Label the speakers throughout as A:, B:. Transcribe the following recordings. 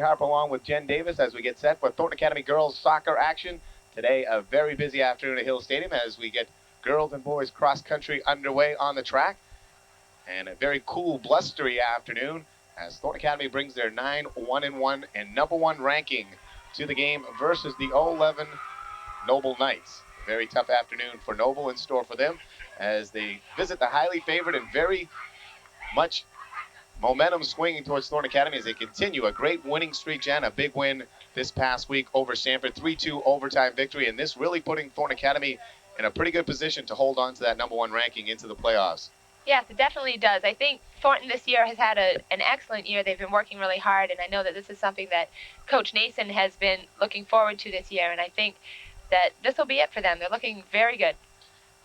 A: Harper along with Jen Davis as we get set for Thornton Academy girls soccer action. Today, a very busy afternoon at Hill Stadium as we get girls and boys cross country underway on the track. And a very cool, blustery afternoon as Thornton Academy brings their 9-1-1 and number one ranking to the game versus the 011 Noble Knights. A very tough afternoon for Noble in store for them as they visit the highly favored and very much momentum swinging towards Thornton Academy as they continue a great winning streak, Jen. A big win this past week over Sanford, 3-2 overtime victory, and this really putting Thornton Academy in a pretty good position to hold on to that number one ranking into the playoffs.
B: Yes, it definitely does. I think Thornton this year has had an excellent year. They've been working really hard, and I know that this is something that Coach Nason has been looking forward to this year, and I think that this will be it for them. They're looking very good.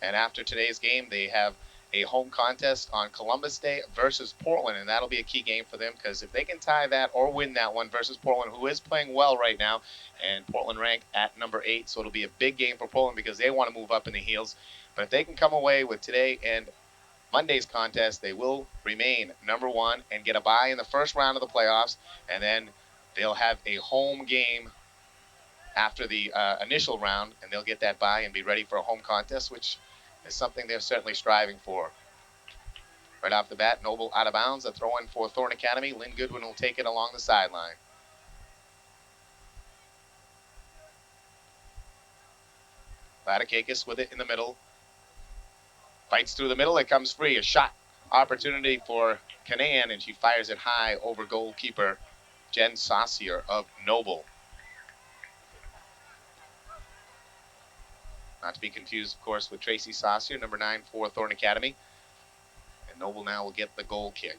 A: And after today's game, they have a home contest on Columbus Day versus Portland, and that'll be a key game for them because if they can tie that or win that one versus Portland, who is playing well right now, and Portland ranked at number 8, so it'll be a big game for Portland because they want to move up in the heels. But if they can come away with today and Monday's contest, they will remain number 1 and get a bye in the first round of the playoffs, and then they'll have a home game after the initial round, and they'll get that bye and be ready for a home contest, which is something they're certainly striving for. Right off the bat, Noble out of bounds. A throw in for Thornton Academy. Lynn Goodwin will take it along the sideline. Vladikakis with it in the middle. Fights through the middle. It comes free. A shot opportunity for Canaan, and she fires it high over goalkeeper Jen Saucier of Noble. Not to be confused, of course, with Tracy Saucier, number 9 for Thornton Academy. And Noble now will get the goal kick.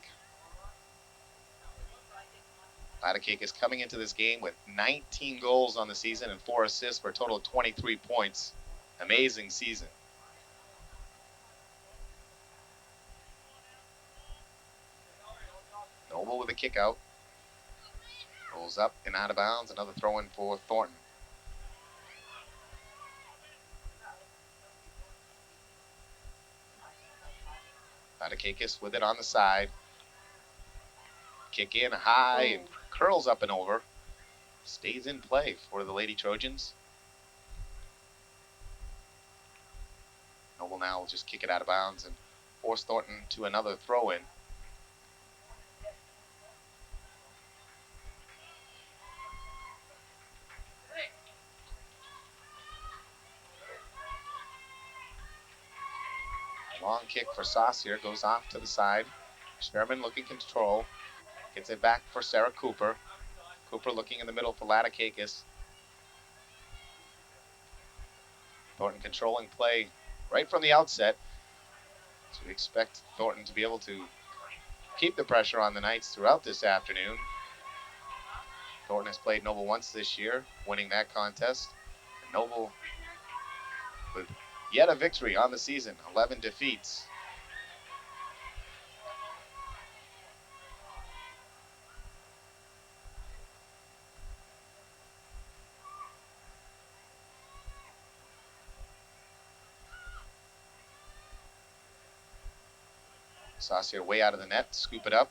A: Vladikakis coming into this game with 19 goals on the season and 4 assists for a total of 23 points. Amazing season. Noble with a kick out. Rolls up and out of bounds. Another throw in for Thornton. Vladikakis with it on the side. Kick in high and curls up and over. Stays in play for the Lady Trojans. Noble now will just kick it out of bounds and force Thornton to another throw in. Long kick for Saucier, goes off to the side. Sherman looking control. Gets it back for Sarah Cooper. Cooper looking in the middle for Vladikakis. Thornton controlling play right from the outset. So we expect Thornton to be able to keep the pressure on the Knights throughout this afternoon. Thornton has played Noble once this year, winning that contest. And Noble with yet a victory on the season, 11 defeats. Saucier way out of the net, scoop it up.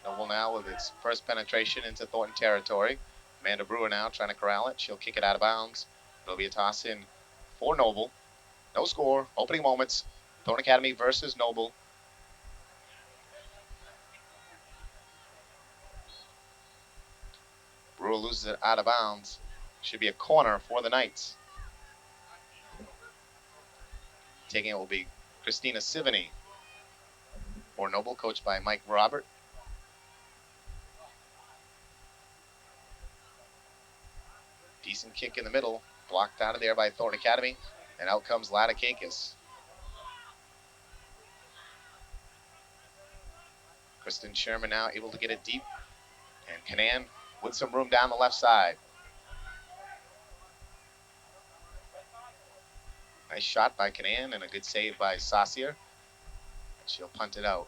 A: Noble now with its first penetration into Thornton territory. Amanda Brewer now trying to corral it. She'll kick it out of bounds. It'll be a toss in for Noble. No score. Opening moments. Thornton Academy versus Noble. Brewer loses it out of bounds. Should be a corner for the Knights. Taking it will be Christina Sivany for Noble, coached by Mike Robert. Decent kick in the middle. Blocked out of there by Thornton Academy. And out comes Vladikakis. Kristen Sherman now able to get it deep. And Canaan with some room down the left side. Nice shot by Canaan and a good save by Saucier. She'll punt it out.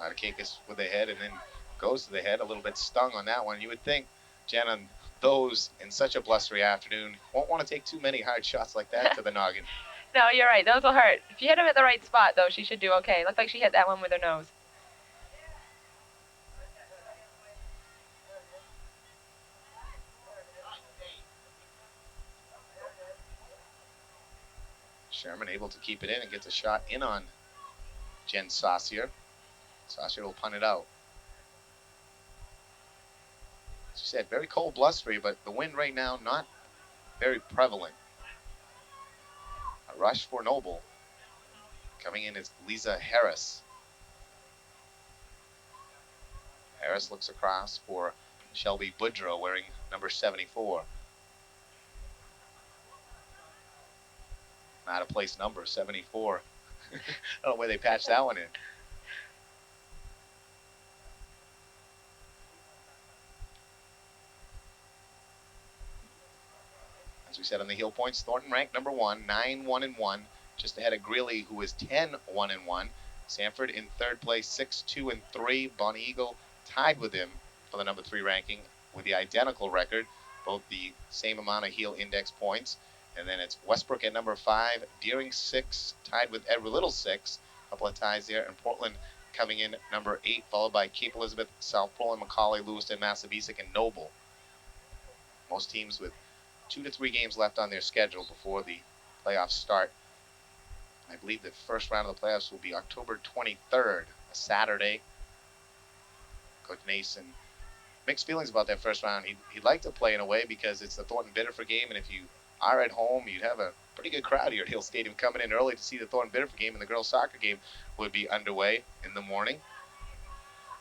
A: Latakakis with the head and then goes to the head, a little bit stung on that one. You would think, Jen, on those in such a blustery afternoon, won't want to take too many hard shots like that to the noggin.
B: No, you're right. Those will hurt. If you hit them at the right spot, though, she should do okay. Looked like she hit that one with her nose.
A: Sherman able to keep it in and gets a shot in on Jen Saucier. Saucier will punt it out. As you said, very cold, blustery, but the wind right now not very prevalent. A rush for Noble. Coming in is Lisa Harris. Harris looks across for Shelby Boudreau wearing number 74. Not a place number, 74. I don't know where they patched that one in. As we said on the heel points, Thornton ranked number 1, 9-1-1, just ahead of Greeley, who is 10-1-1. Sanford in third place, 6-2-3. Bonnie Eagle tied with him for the number 3 ranking with the identical record, both the same amount of heel index points. And then it's Westbrook at number 5, Deering 6, tied with Edward Little 6. A couple of ties there. And Portland coming in number 8, followed by Cape Elizabeth, South Portland, McCauley, Lewiston, Massabesic, and Noble. Most teams with 2 to 3 games left on their schedule before the playoffs start. I believe the first round of the playoffs will be October 23rd, a Saturday. Coach Nason, mixed feelings about that first round. He'd like to play in a way because it's the Thornton Biddeford game, and if you are at home, you'd have a pretty good crowd here at Hill Stadium coming in early to see the Thornton Biddeford game, and the girls soccer game would be underway in the morning.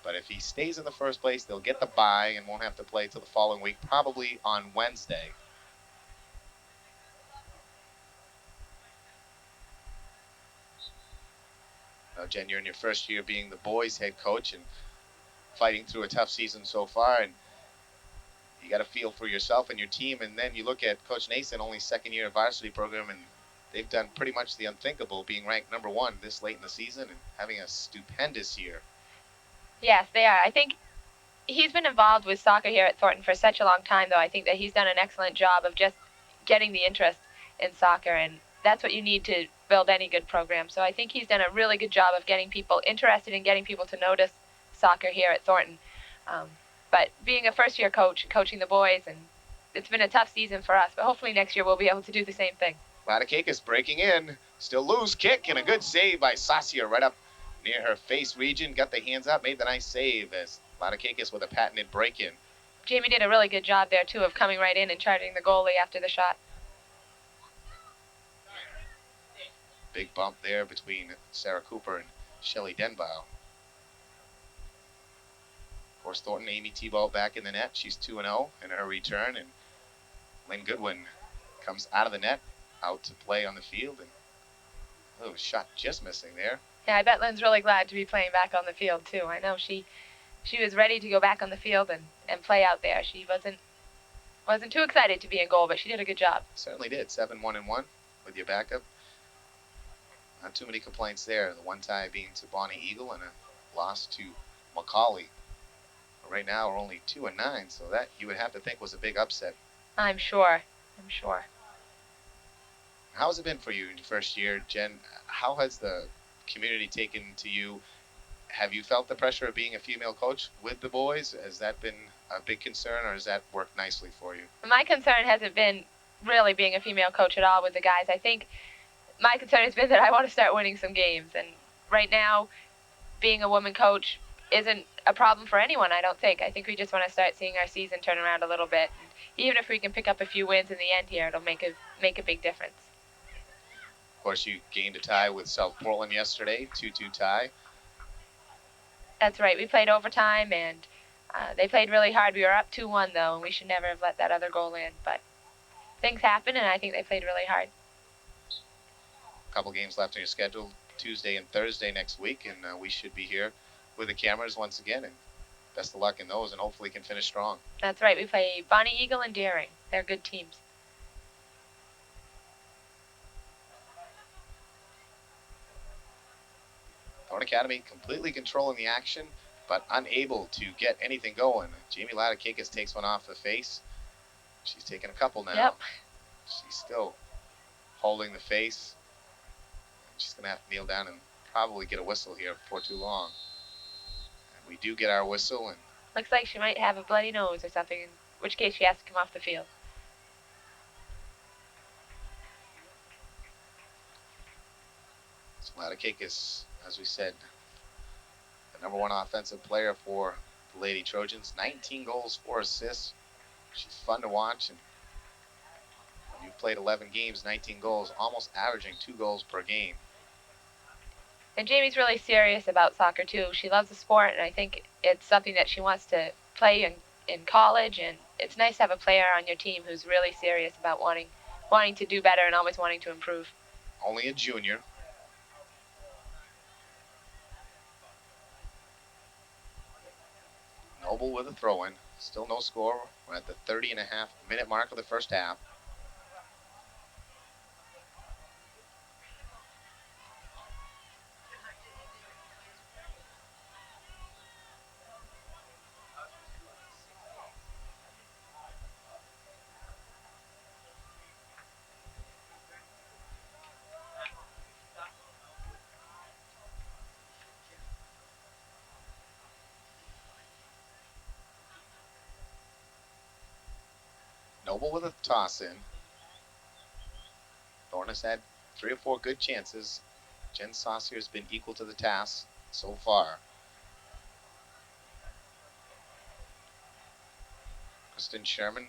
A: But if he stays in the first place, they'll get the bye and won't have to play till the following week, probably on Wednesday. Now, Jen, you're in your first year being the boys' head coach and fighting through a tough season so far, and you got to feel for yourself and your team. And then you look at Coach Nason, only second year varsity program, and they've done pretty much the unthinkable, being ranked number 1 this late in the season and having a stupendous year.
B: Yes, they are. I think he's been involved with soccer here at Thornton for such a long time, though. I think that he's done an excellent job of just getting the interest in soccer, and that's what you need to build any good program. So I think he's done a really good job of getting people interested and getting people to notice soccer here at Thornton. But being a first-year coach, coaching the boys, and it's been a tough season for us, but hopefully next year we'll be able to do the same thing.
A: Latakakis breaking in, still loose kick, and a good save by Saucier right up near her face region. Got the hands up, made the nice save as Latakakis with a patented break-in.
B: Jamie did a really good job there, too, of coming right in and charging the goalie after the shot.
A: Big bump there between Sarah Cooper and Shelley Denbow. Of course, Thornton, Amy Tebow back in the net. She's 2-0 in her return, and Lynn Goodwin comes out of the net, out to play on the field, and shot just missing there.
B: Yeah, I bet Lynn's really glad to be playing back on the field, too. I know she was ready to go back on the field and play out there. She wasn't too excited to be in goal, but she did a good job.
A: Certainly did. 7-1-1 with your backup. Not too many complaints there. The one tie being to Bonnie Eagle and a loss to McCauley. But right now we're only 2-9, so that you would have to think was a big upset.
B: I'm sure.
A: How has it been for you in your first year, Jen? How has the community taken to you? Have you felt the pressure of being a female coach with the boys? Has that been a big concern, or has that worked nicely for you?
B: My concern hasn't been really being a female coach at all with the guys. I think my concern has been that I want to start winning some games. And right now, being a woman coach isn't a problem for anyone, I don't think. I think we just want to start seeing our season turn around a little bit. And even if we can pick up a few wins in the end here, it'll make a big difference.
A: Of course, you gained a tie with South Portland yesterday, 2-2 tie.
B: That's right. We played overtime, and they played really hard. We were up 2-1, though, and we should never have let that other goal in. But things happen, and I think they played really hard.
A: A couple games left on your schedule, Tuesday and Thursday next week, and we should be here with the cameras once again. And best of luck in those, and hopefully can finish strong.
B: That's right. We play Bonnie Eagle and Deering. They're good teams.
A: Thornton Academy completely controlling the action, but unable to get anything going. Jamie Latakakis takes one off the face. She's taken a couple now.
B: Yep.
A: She's still holding the face. She's going to have to kneel down and probably get a whistle here before too long. And we do get our whistle. And
B: looks like she might have a bloody nose or something, in which case she has to come off the field.
A: so Latakakis, as we said, the #1 offensive player for the Lady Trojans. 19 goals, 4 assists. She's fun to watch. And when you've played 11 games, 19 goals, almost averaging 2 goals per game.
B: And Jamie's really serious about soccer too. She loves the sport, and I think it's something that she wants to play in college. And it's nice to have a player on your team who's really serious about wanting to do better and always wanting to improve.
A: Only a junior. Noble with a throw-in. Still no score. We're at the 30.5-minute mark of the first half. Noble with a toss in. Thornton has had 3 or 4 good chances. Jen Saucier has been equal to the task so far. Kristen Sherman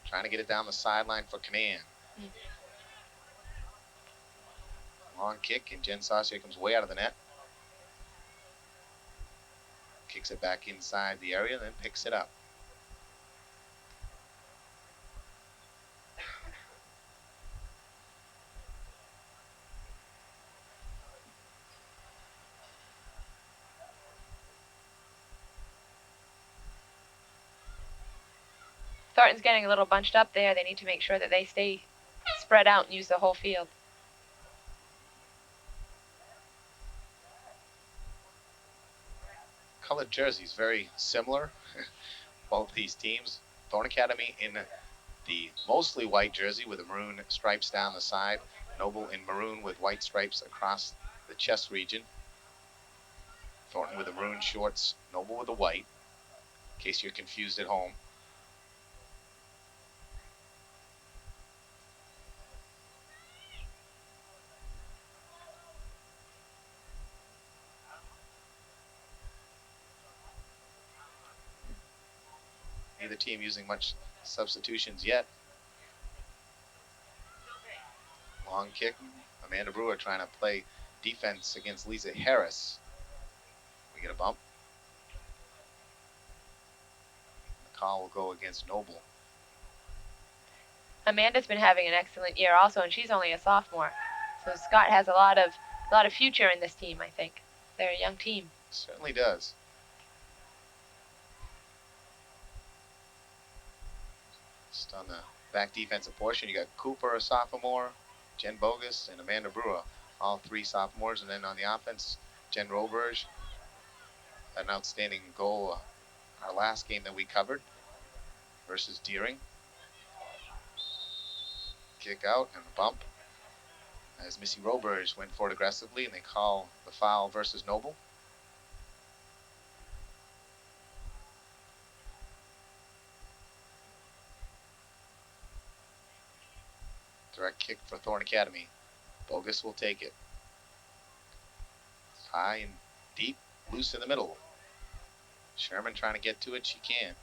A: trying to get it down the sideline for command. Long kick, and Jen Saucier comes way out of the net. Kicks it back inside the area, and then picks it up.
B: Thornton's getting a little bunched up there. They need to make sure that they stay spread out and use the whole field.
A: Colored jerseys, very similar. Both these teams. Thornton Academy in the mostly white jersey with the maroon stripes down the side. Noble in maroon with white stripes across the chest region. Thornton with the maroon shorts, Noble with the white, in case you're confused at home. Neither team using much substitutions yet. Long kick. Amanda Brewer trying to play defense against Lisa Harris. We get a bump. The call will go against Noble.
B: Amanda's been having an excellent year also, and she's only a sophomore. So Scott has a lot of future in this team, I think. They're a young team.
A: Certainly does. Just on the back defensive portion, you got Cooper, a sophomore, Jen Bogus, and Amanda Brewer, all 3 sophomores. And then on the offense, Jen Roberge, an outstanding goal our last game that we covered versus Deering. Kick out and a bump as Missy Roberge went for it aggressively, and they call the foul versus Noble. Direct kick for Thornton Academy. Bogus will take it. High and deep, loose in the middle. Sherman trying to get to it, she can.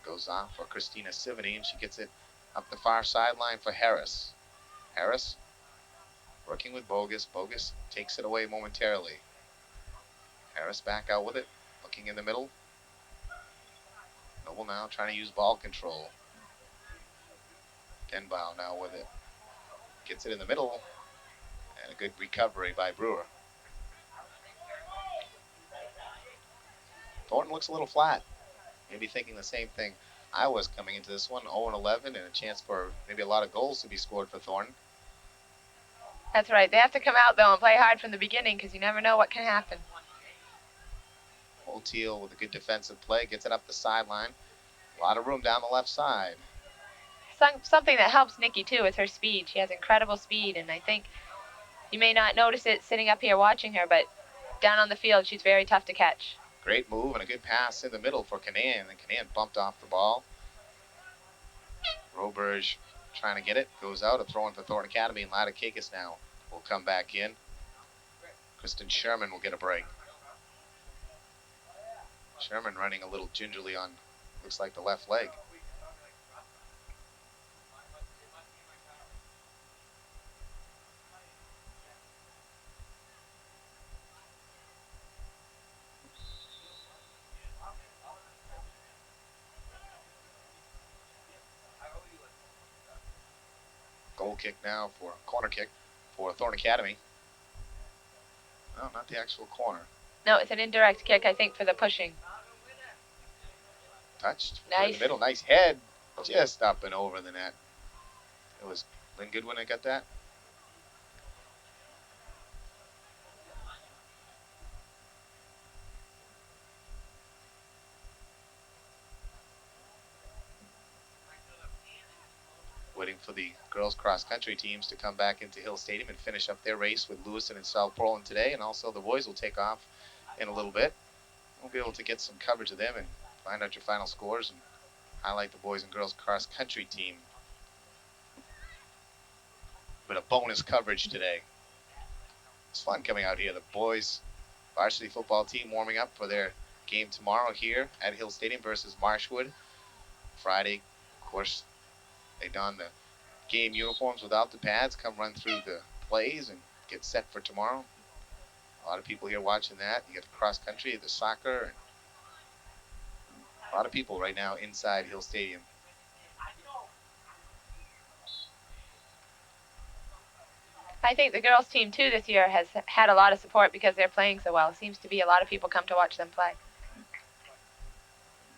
A: Goes off for Christina Sivany, and she gets it up the far sideline for Harris. Harris working with Bogus. Bogus takes it away momentarily. Harris back out with it, looking in the middle. Noble now trying to use ball control. Denbow now with it. Gets it in the middle, and a good recovery by Brewer. Thornton looks a little flat. Maybe thinking the same thing I was coming into this one, 0-11, and a chance for maybe a lot of goals to be scored for Thornton.
B: That's right. They have to come out, though, and play hard from the beginning because you never know what can happen.
A: Motiel with a good defensive play, gets it up the sideline. A lot of room down the left side.
B: Something that helps Nikki, too, is her speed. She has incredible speed, and I think you may not notice it sitting up here watching her, but down on the field, she's very tough to catch.
A: Great move and a good pass in the middle for Canan, and Canan bumped off the ball. Roberge trying to get it, goes out, a throw in for Thornton Academy, and Latikakis now will come back in. Kristen Sherman will get a break. Sherman running a little gingerly on, looks like the left leg. Goal kick now for corner kick for Thornton Academy. No, not the actual corner.
B: No, it's an indirect kick, I think, for the pushing.
A: Touched.
B: Nice.
A: In the middle, nice head. Just up and over the net. It was Lynn Goodwin that got that. Waiting for the girls cross-country teams to come back into Hill Stadium and finish up their race with Lewiston and South Portland today, and also the boys will take off in a little bit. We'll be able to get some coverage of them and find out your final scores and highlight the boys and girls cross-country team. But a bonus coverage today. It's fun coming out here. The boys varsity football team warming up for their game tomorrow here at Hill Stadium versus Marshwood. Friday, of course, they don the game uniforms without the pads, come run through the plays and get set for tomorrow. A lot of people here watching that. You got the cross country, the soccer, and a lot of people right now inside Hill Stadium.
B: I think the girls' team, too, this year has had a lot of support because they're playing so well. It seems to be a lot of people come to watch them play.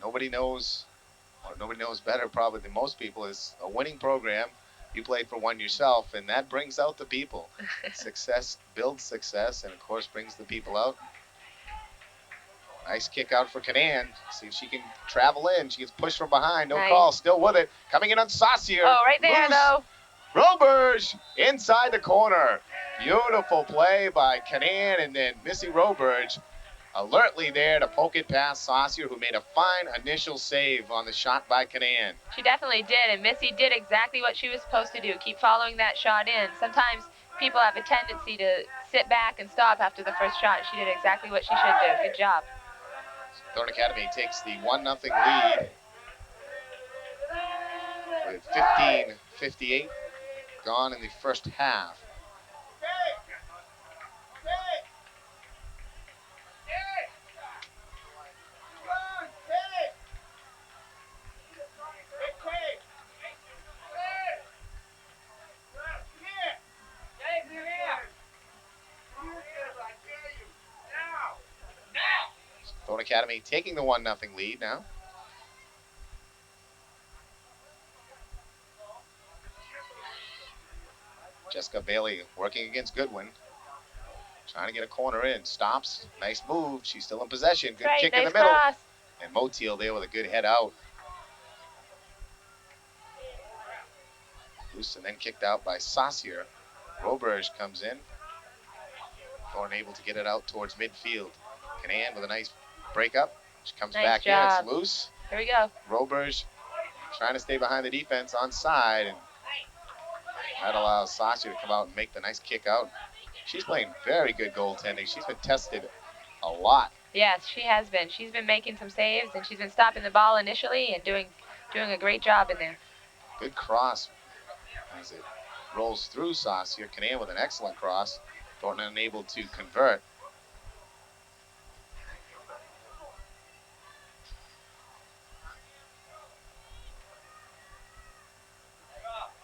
A: Nobody knows, or nobody knows better probably than most people, is a winning program. You played for one yourself, and that brings out the people. Success builds success, and of course brings the people out. Nice kick out for Canan. See if she can travel in. She gets pushed from behind. No call. Still with it. Coming in on Saucier.
B: Oh, right there, though.
A: Roberge inside the corner. Beautiful play by Canan, and then Missy Roberge alertly there to poke it past Saucier, who made a fine initial save on the shot by Canan.
B: She definitely did, and Missy did exactly what she was supposed to do. Keep following that shot in. Sometimes people have a tendency to sit back and stop after the first shot. She did exactly what she should do. Good job.
A: Thornton Academy takes the 1-0 lead with 15:58 gone in the first half. Thornton Academy taking the 1-0 lead now. Jessica Bailey working against Goodwin. Trying to get a corner in. Stops. Nice move. She's still in possession. Good kick in the middle.
B: Cross.
A: And Motiel there with a good head out. Loose and then kicked out by Saucier. Roberge comes in. Thornton able to get it out towards midfield. Canan with a nice breakup. She comes back
B: job.
A: in. It's loose.
B: Here we go.
A: Roberge trying to stay behind the defense on side. And that allows Saucier to come out and make the nice kick out. She's playing very good goaltending. She's been tested a lot.
B: Yes, she has been. She's been making some saves, and she's been stopping the ball initially and doing a great job in there.
A: Good cross as it rolls through Saucier. Canan with an excellent cross. Thornton unable to convert.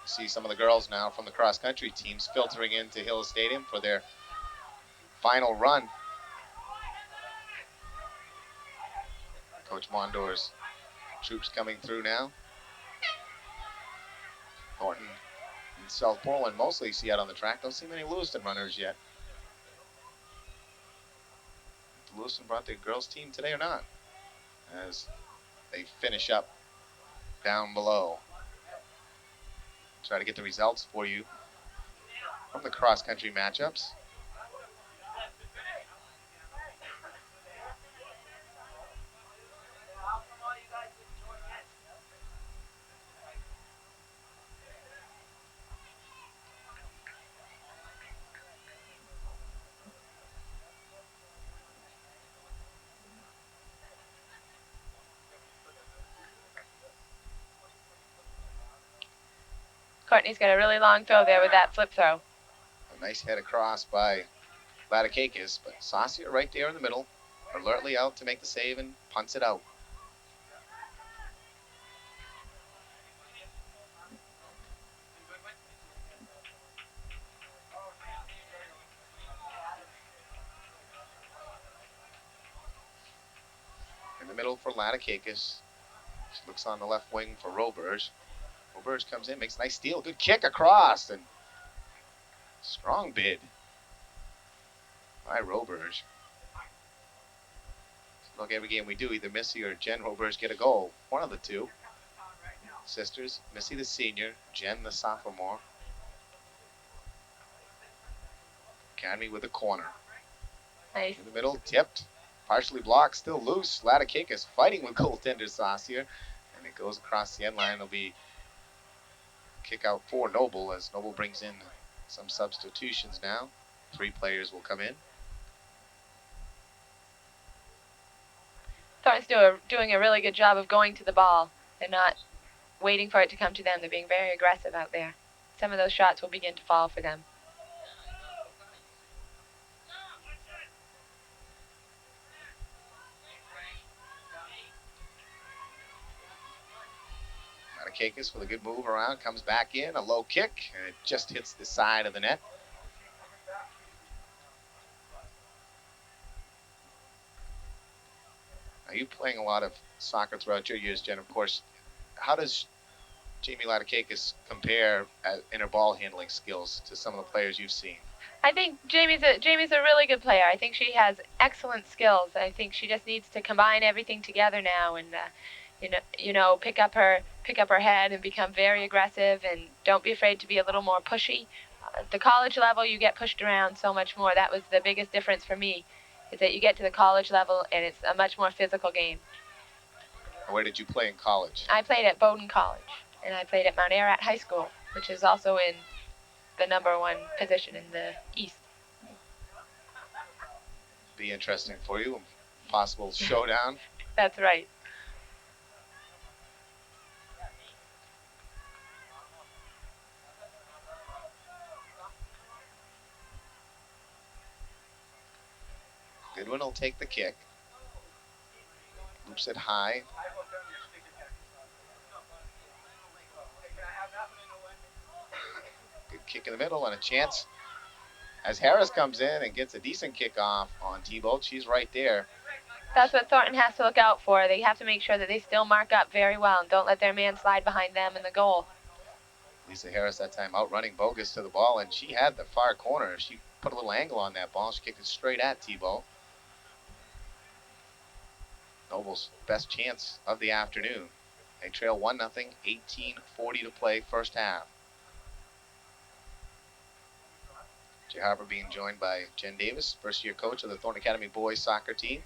A: See some of the girls now from the cross-country teams filtering into Hill Stadium for their final run. Coach Mondor's troops coming through now. Thornton in South Portland mostly you see out on the track. Don't see many Lewiston runners yet. If Lewiston brought their girls team today or not, as they finish up down below. Try to get the results for you from the cross-country matchups.
B: Courtney's got a really long throw there with that flip throw.
A: A nice head across by Latikakis, but Saucier right there in the middle, alertly out to make the save and punts it out. In the middle for Latikakis. She looks on the left wing for Roberge. Roberge comes in, makes a nice steal. Good kick across, and strong bid by Roberge. Look, every game we do, either Missy or Jen Roberge get a goal. One of the two. Sisters, Missy the senior, Jen the sophomore. Academy with a corner.
B: Nice.
A: In the middle, tipped, partially blocked, still loose. Latikakis fighting with goaltender Saucier, and it goes across the end line. It'll be kick out for Noble as Noble brings in some substitutions now. 3 players will come in.
B: Thornton's doing a really good job of going to the ball. They're not waiting for it to come to them. They're being very aggressive out there. Some of those shots will begin to fall for them.
A: Latikakis with a good move around, comes back in, a low kick, and it just hits the side of the net. Now, you playing a lot of soccer throughout your years, Jen, of course. How does Jamie Latikakis compare in her ball handling skills to some of the players you've seen?
B: I think Jamie's a really good player. I think she has excellent skills. I think she just needs to combine everything together now and pick up her head and become very aggressive, and don't be afraid to be a little more pushy. At the college level, you get pushed around so much more. That was the biggest difference for me, is that you get to the college level and it's a much more physical game.
A: Where did you play in college?
B: I played at Bowdoin College, and I played at Mount Ararat High School, which is also in the #1 position in the East.
A: Be interesting for you, possible showdown.
B: That's right.
A: Goodwin will take the kick. Loops it high. Good kick in the middle and a chance as Harris comes in and gets a decent kick off on T-Bolt. She's right there.
B: That's what Thornton has to look out for. They have to make sure that they still mark up very well and don't let their man slide behind them in the goal.
A: Lisa Harris that time outrunning Bogus to the ball, and she had the far corner. She put a little angle on that ball. She kicked it straight at T-Bolt. Noble's best chance of the afternoon. They trail 1-0, 18:40 to play, first half. Jay Harper being joined by Jen Davis, first-year coach of the Thornton Academy boys soccer team.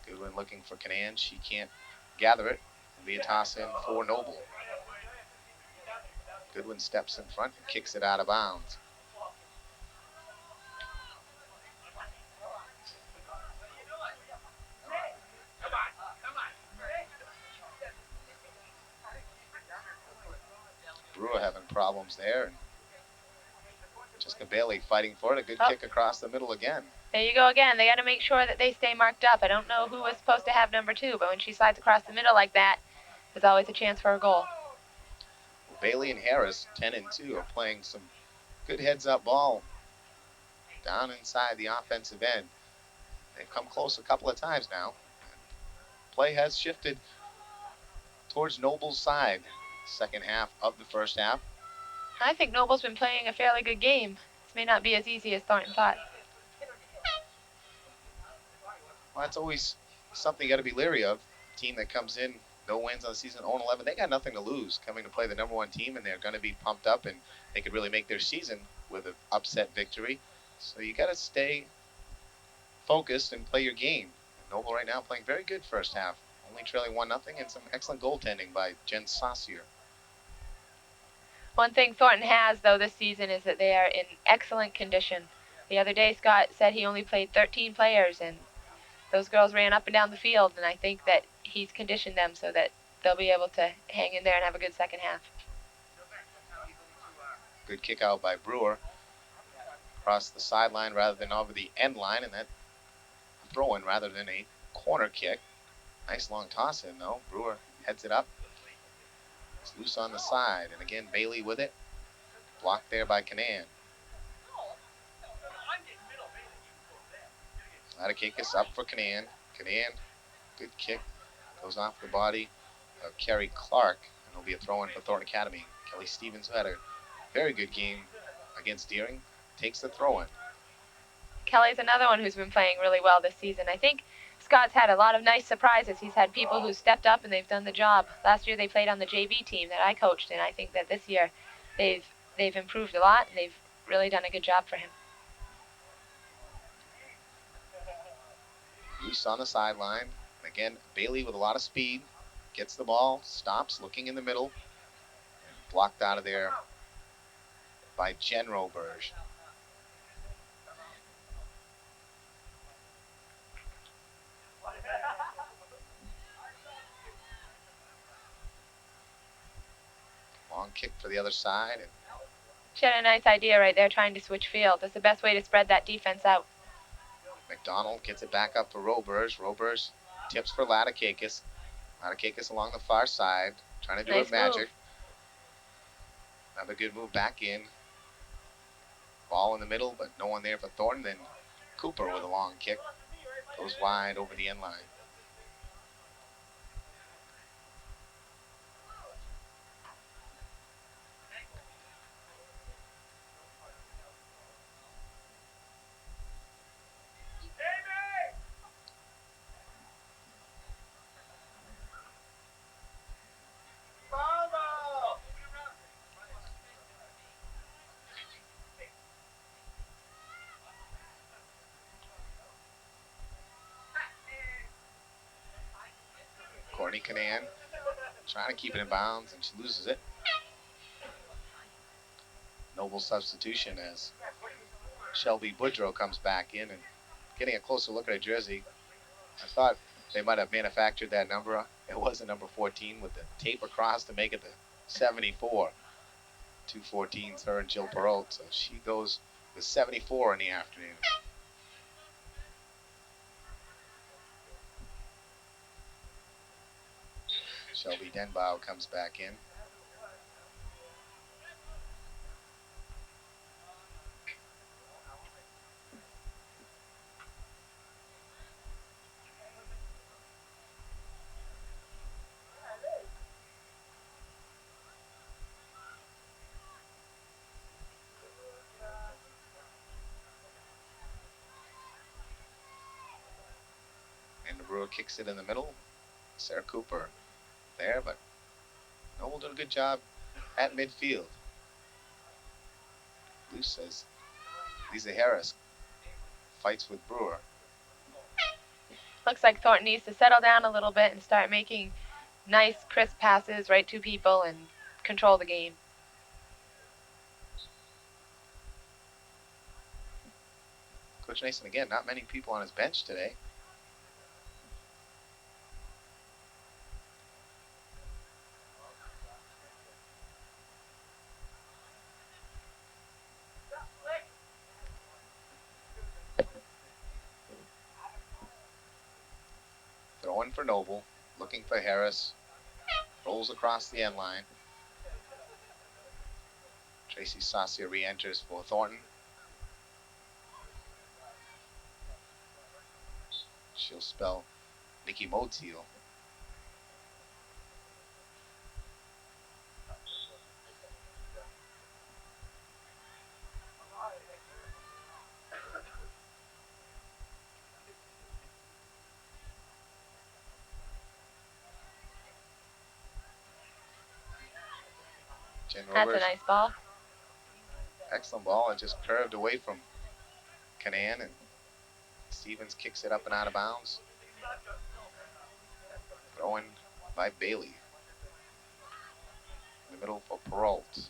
A: Goodwin looking for Canan. She can't gather it. It'll be a toss in for Noble. Goodwin steps in front and kicks it out of bounds. Brewer having problems there. And Jessica Bailey fighting for it. A good kick across the middle again.
B: There you go again. They got to make sure that they stay marked up. I don't know who was supposed to have #2, but when she slides across the middle like that, there's always a chance for a goal.
A: Bailey and Harris, 10 and 2, are playing some good heads-up ball down inside the offensive end. They've come close a couple of times now. Play has shifted towards Noble's side. Second half of the first half.
B: I think Noble's been playing a fairly good game. This may not be as easy as Thornton thought.
A: Well, that's always something you got to be leery of. Team that comes in, no wins on the season, 0-11. They got nothing to lose coming to play the number one team, and they're going to be pumped up, and they could really make their season with an upset victory. So you got to stay focused and play your game. Noble right now playing very good first half, only trailing 1-0, and some excellent goaltending by Jen Saucier.
B: One thing Thornton has, though, this season is that they are in excellent condition. The other day, Scott said he only played 13 players, and those girls ran up and down the field, and I think that he's conditioned them so that they'll be able to hang in there and have a good second half.
A: Good kick out by Brewer. Across the sideline rather than over the end line, and that throw-in rather than a corner kick. Nice long toss in, though. Brewer heads it up. It's loose on the side, and again, Bailey with it. Blocked there by Canan. Latikakis up for Canan. Canan, good kick. Goes off the body of Kerry Clark, and it'll be a throw-in for Thornton Academy. Kelly Stevens, who had a very good game against Deering, takes the throw-in.
B: Kelly's another one who's been playing really well this season. I think Scott's had a lot of nice surprises. He's had people who stepped up and they've done the job. Last year they played on the JV team that I coached, and I think that this year they've improved a lot, and they've really done a good job for him.
A: Loose on the sideline. Again, Bailey with a lot of speed. Gets the ball, stops, looking in the middle. Blocked out of there by Jen Roberge. Long kick for the other side. And
B: she had a nice idea right there, trying to switch field. That's the best way to spread that defense out.
A: McDonald gets it back up for Roberge. Roberge tips for Latikakis. Latikakis along the far side, trying to do
B: nice
A: a magic.
B: Move.
A: Another good move back in. Ball in the middle, but no one there for Thornton. Then Cooper with a long kick. Goes wide over the end line. Courtney Canan trying to keep it in bounds, and she loses it. Noble substitution as Shelby Boudreau comes back in, and getting a closer look at her jersey, I thought they might have manufactured that number. It was a number 14 with the tape across to make it the 74. 214's her and Jill Perot, so she goes with 74 in the afternoon. Shelby Denbow comes back in. And the Brewer kicks it in the middle. Sarah Cooper there, but Noble did a good job at midfield. Luce says Lisa Harris fights with Brewer.
B: Looks like Thornton needs to settle down a little bit and start making nice, crisp passes right to people and control the game.
A: Coach Nason, again, not many people on his bench today. Throwing for Noble, looking for Harris. Rolls across the end line. Tracy Saucier re-enters for Thornton. She'll spell Nikki Moteal. Jen
B: That's
A: Roberge,
B: a nice ball.
A: excellent ball. It just curved away from Canaan, and Stevens kicks it up and out of bounds. Thrown by Bailey. In the middle for Peralt.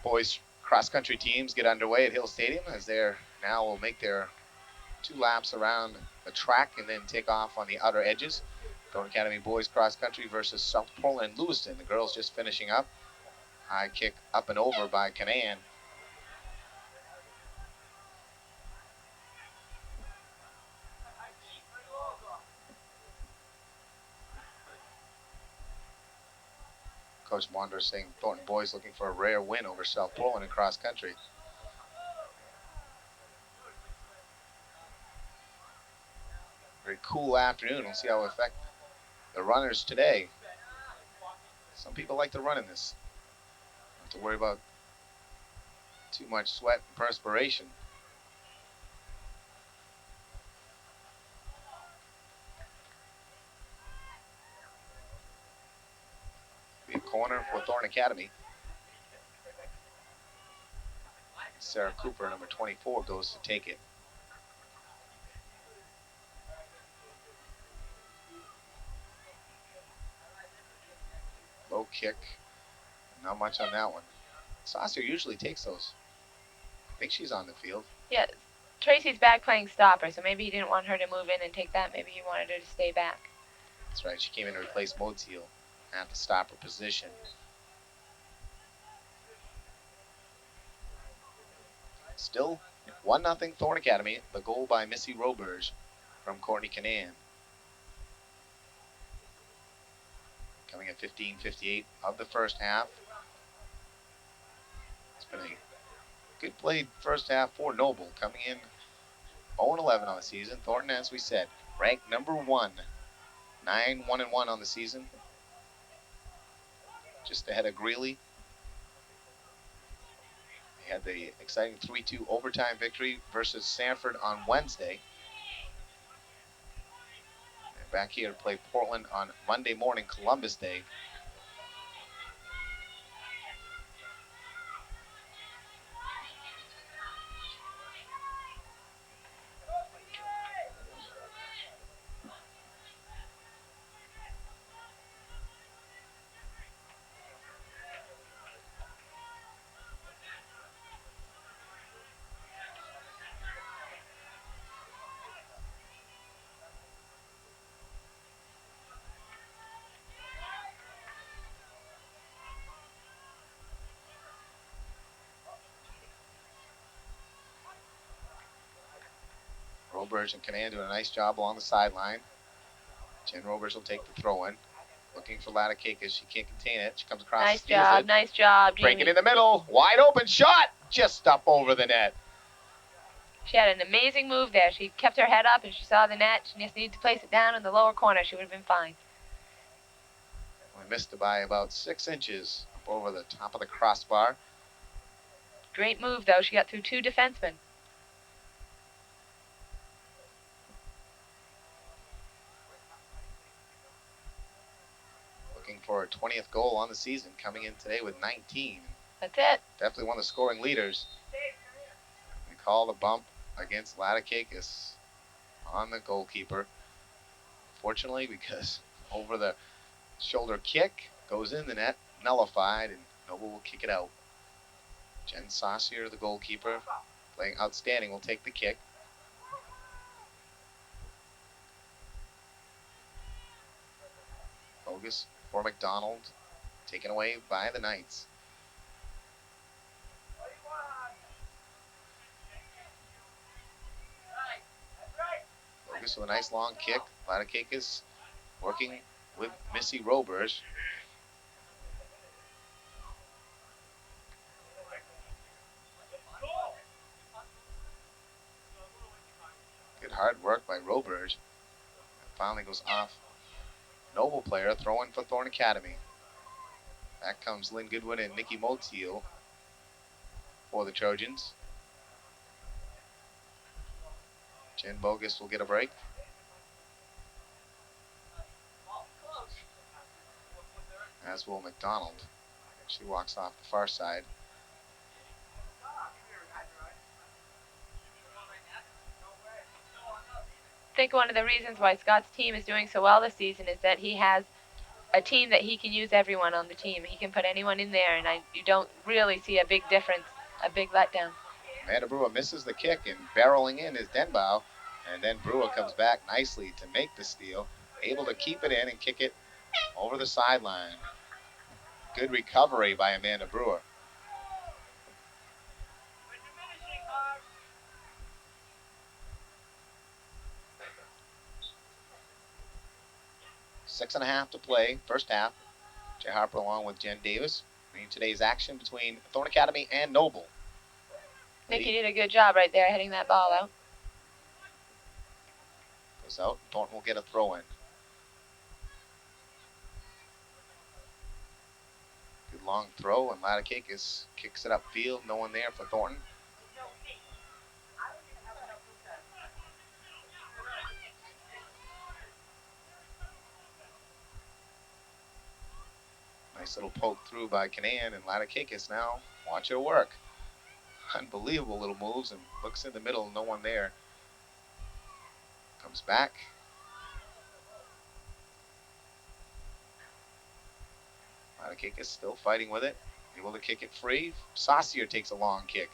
A: Boys cross-country teams get underway at Hill Stadium as they now will make their 2 laps around the track and then take off on the outer edges. Thornton Academy boys cross-country versus South Portland and Lewiston. The girls just finishing up. High kick up and over by Canaan. Coach Wander saying Thornton boys looking for a rare win over South Portland in cross-country. Very cool afternoon. We'll see how it affects the runners today. Some people like to run in this. Don't have to worry about too much sweat and perspiration. Be a corner for Thornton Academy. Sarah Cooper, number 24, goes to take it. Low kick. Not much on that one. Saucier usually takes those. I think she's on the field.
B: Yeah, Tracy's back playing stopper, so maybe he didn't want her to move in and take that. Maybe he wanted her to stay back.
A: That's right. She came in to replace Moteal at the stopper position. Still 1-0 Thorn Academy. The goal by Missy Roberge from Courtney Canaan. Coming at 15:58 of the first half. It's been a good played first half for Noble, coming in 0-11 on the season. Thornton, as we said, ranked number 1, 9-1-1 on the season, just ahead of Greeley. They had the exciting 3-2 overtime victory versus Sanford on Wednesday. They're back here to play Portland on Monday morning, Columbus Day. Roberge and Canaan doing a nice job along the sideline. Jen Roberge will take the throw in. Looking for Ladakakis. She can't contain it. She comes across.
B: Nice job, nice job, Jamie.
A: Breaking in the middle. Wide open shot. Just up over the net.
B: She had an amazing move there. She kept her head up and she saw the net. She just needed to place it down in the lower corner. She would have been fine.
A: We missed it by about 6 inches up over the top of the crossbar.
B: Great move, though. She got through 2 defensemen.
A: Looking for her 20th goal on the season, coming in today with 19.
B: That's it.
A: Definitely one of the scoring leaders. We call the bump against Ladakakis on the goalkeeper. Fortunately, because over the shoulder kick goes in the net, nullified, and Noble will kick it out. Jen Saucier, the goalkeeper, playing outstanding, will take the kick. Bogus for McDonald, taken away by the Knights. Bogus with a nice long kick. Ladakakis working with Missy Roberge. hard work by Roberge. Finally goes off. Noble player throwing for Thorne Academy. Back comes Lynn Goodwin and Nikki Motiel for the Trojans. Jen Bogus will get a break. As will McDonald. She walks off the far side.
B: I think one of the reasons why Scott's team is doing so well this season is that he has a team that he can use everyone on the team. He can put anyone in there, and you don't really see a big difference, a big letdown.
A: Amanda Brewer misses the kick, and barreling in is Denbow. And then Brewer comes back nicely to make the steal, able to keep it in and kick it over the sideline. Good recovery by Amanda Brewer. Six and a half to play, first half. Jay Harper along with Jen Davis. Today's action between Thorne Academy and Noble.
B: Nikki did a good job right there hitting that ball out.
A: Goes out. Thornton will get a throw in. Good long throw, and Latikakis kicks it upfield. No one there for Thornton. Nice little poke through by Canan, and Latikakis now watch her work. Unbelievable little moves, and looks in the middle, no one there. Comes back. Latikakis still fighting with it. Able to kick it free. Saucier takes a long kick.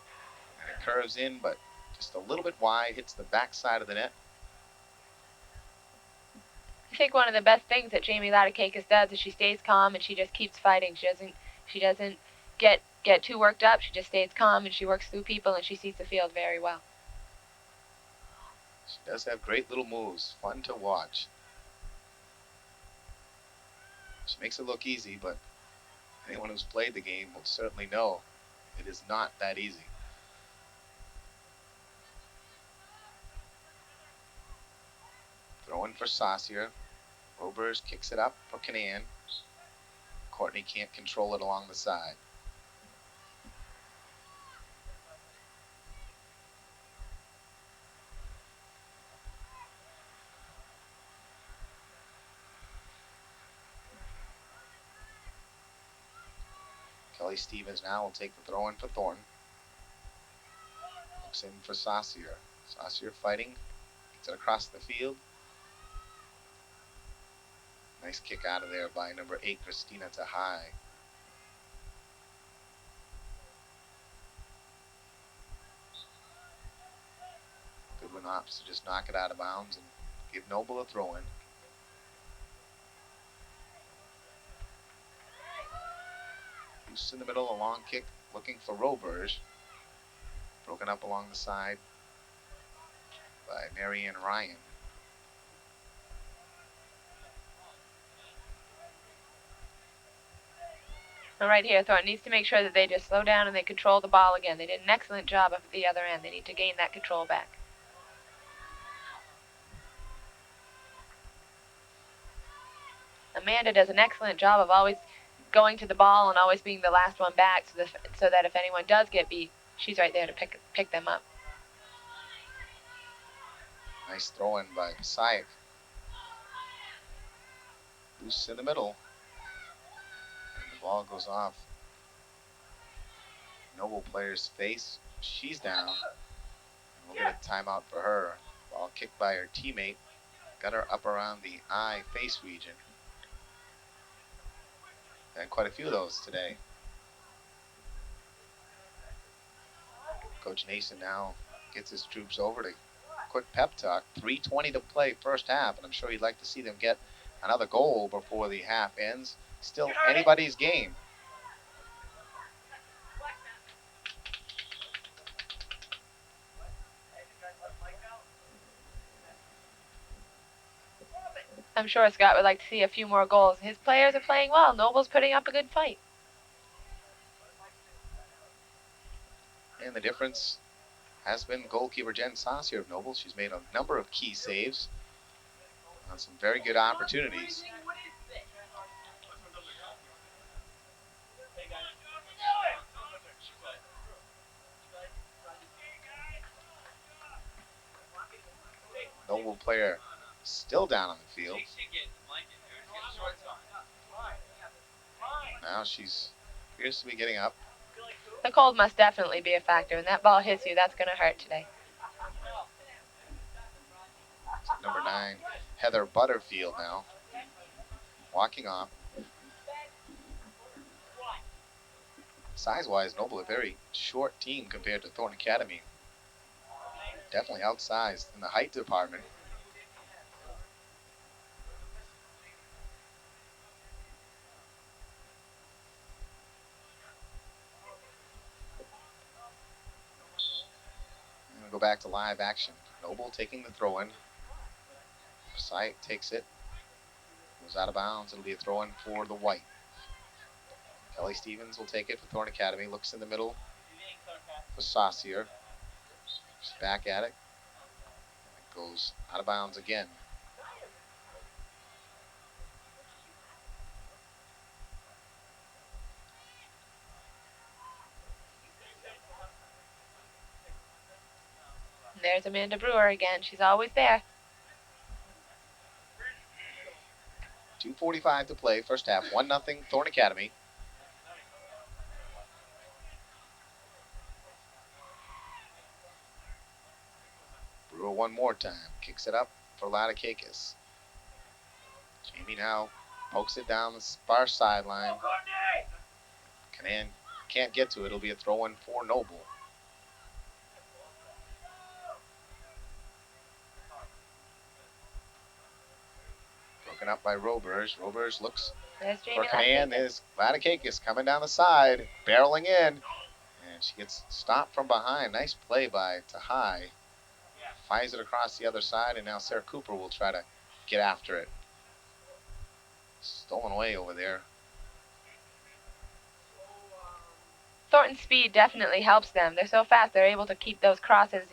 A: And it curves in, but just a little bit wide. Hits the back side of the net.
B: I think one of the best things that Jamie Latikakis does is she stays calm and she just keeps fighting. She doesn't get too worked up. She just stays calm and she works through people and she sees the field very well.
A: She does have great little moves. Fun to watch. She makes it look easy, but anyone who's played the game will certainly know it is not that easy. Throwing for Saucier. Robers kicks it up for Canan. Courtney can't control it along the side. Kelly Stevens now will take the throw in for Thornton. Looks in for Saucier. Saucier fighting. Gets it across the field. Nice kick out of there by number 8, Christina Tahai. Goodwin opts to just knock it out of bounds and give Noble a throw in. Loose in the middle, a long kick looking for Roberge. Broken up along the side by Marianne Ryan.
B: And right here, Thornton needs to make sure that they just slow down and they control the ball again. They did an excellent job at the other end. They need to gain that control back. Amanda does an excellent job of always going to the ball and always being the last one back so that if anyone does get beat, she's right there to pick them up.
A: Nice throw in by Pasayak. Loose in the middle. And the ball goes off Noble player's face. She's down. And we'll get a timeout for her. Ball kicked by her teammate. Got her up around the eye face region. And quite a few of those today. Coach Nason now gets his troops over to quick pep talk. 3:20 to play first half, and I'm sure you'd like to see them get another goal before the half ends. Still anybody's game.
B: I'm sure Scott would like to see a few more goals. His players are playing well. Noble's putting up a good fight.
A: And the difference has been goalkeeper Jen Saucier of Noble. She's made a number of key saves on some very good opportunities. Noble player still down on the field. Now she's appears to be getting up.
B: The cold must definitely be a factor. When that ball hits you, that's going to hurt today.
A: Number 9, Heather Butterfield now walking off. Size-wise, Noble a very short team compared to Thornton Academy. Definitely outsized in the height department. Go back to live action. Noble taking the throw-in. Sight takes it. Goes out of bounds. It'll be a throw-in for the white. Kelly Stevens will take it for Thornton Academy. Looks in the middle for Saucier. She's back at it. It goes out of bounds again.
B: There's Amanda Brewer again. She's always there.
A: 2:45 to play, first half. 1-0 Thornton Academy. Brewer one more time. Kicks it up for Latikakis. Jamie now pokes it down the far sideline. Canan can't get to it. It'll be a throw-in for Noble. Broken up by Roberge. Roberge looks for Canan. There's Latikakis coming down the side, barreling in. And she gets stopped from behind. Nice play by Tahai. Fires it across the other side, and now Sarah Cooper will try to get after it. Stolen away over there.
B: Thornton's speed definitely helps them. They're so fast, they're able to keep those crosses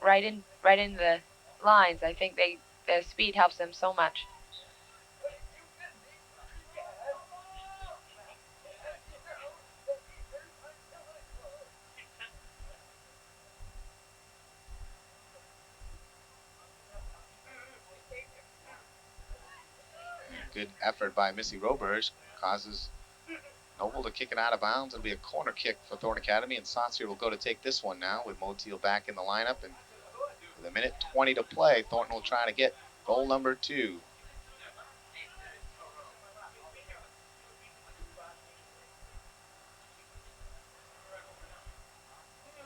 B: right in the lines. I think their speed helps them so much.
A: Good effort by Missy Roberge causes Noble to kick it out of bounds. It'll be a corner kick for Thornton Academy, and Saucier will go to take this one now with Moteal back in the lineup. And with a minute 20 to play, Thornton will try to get goal number 2.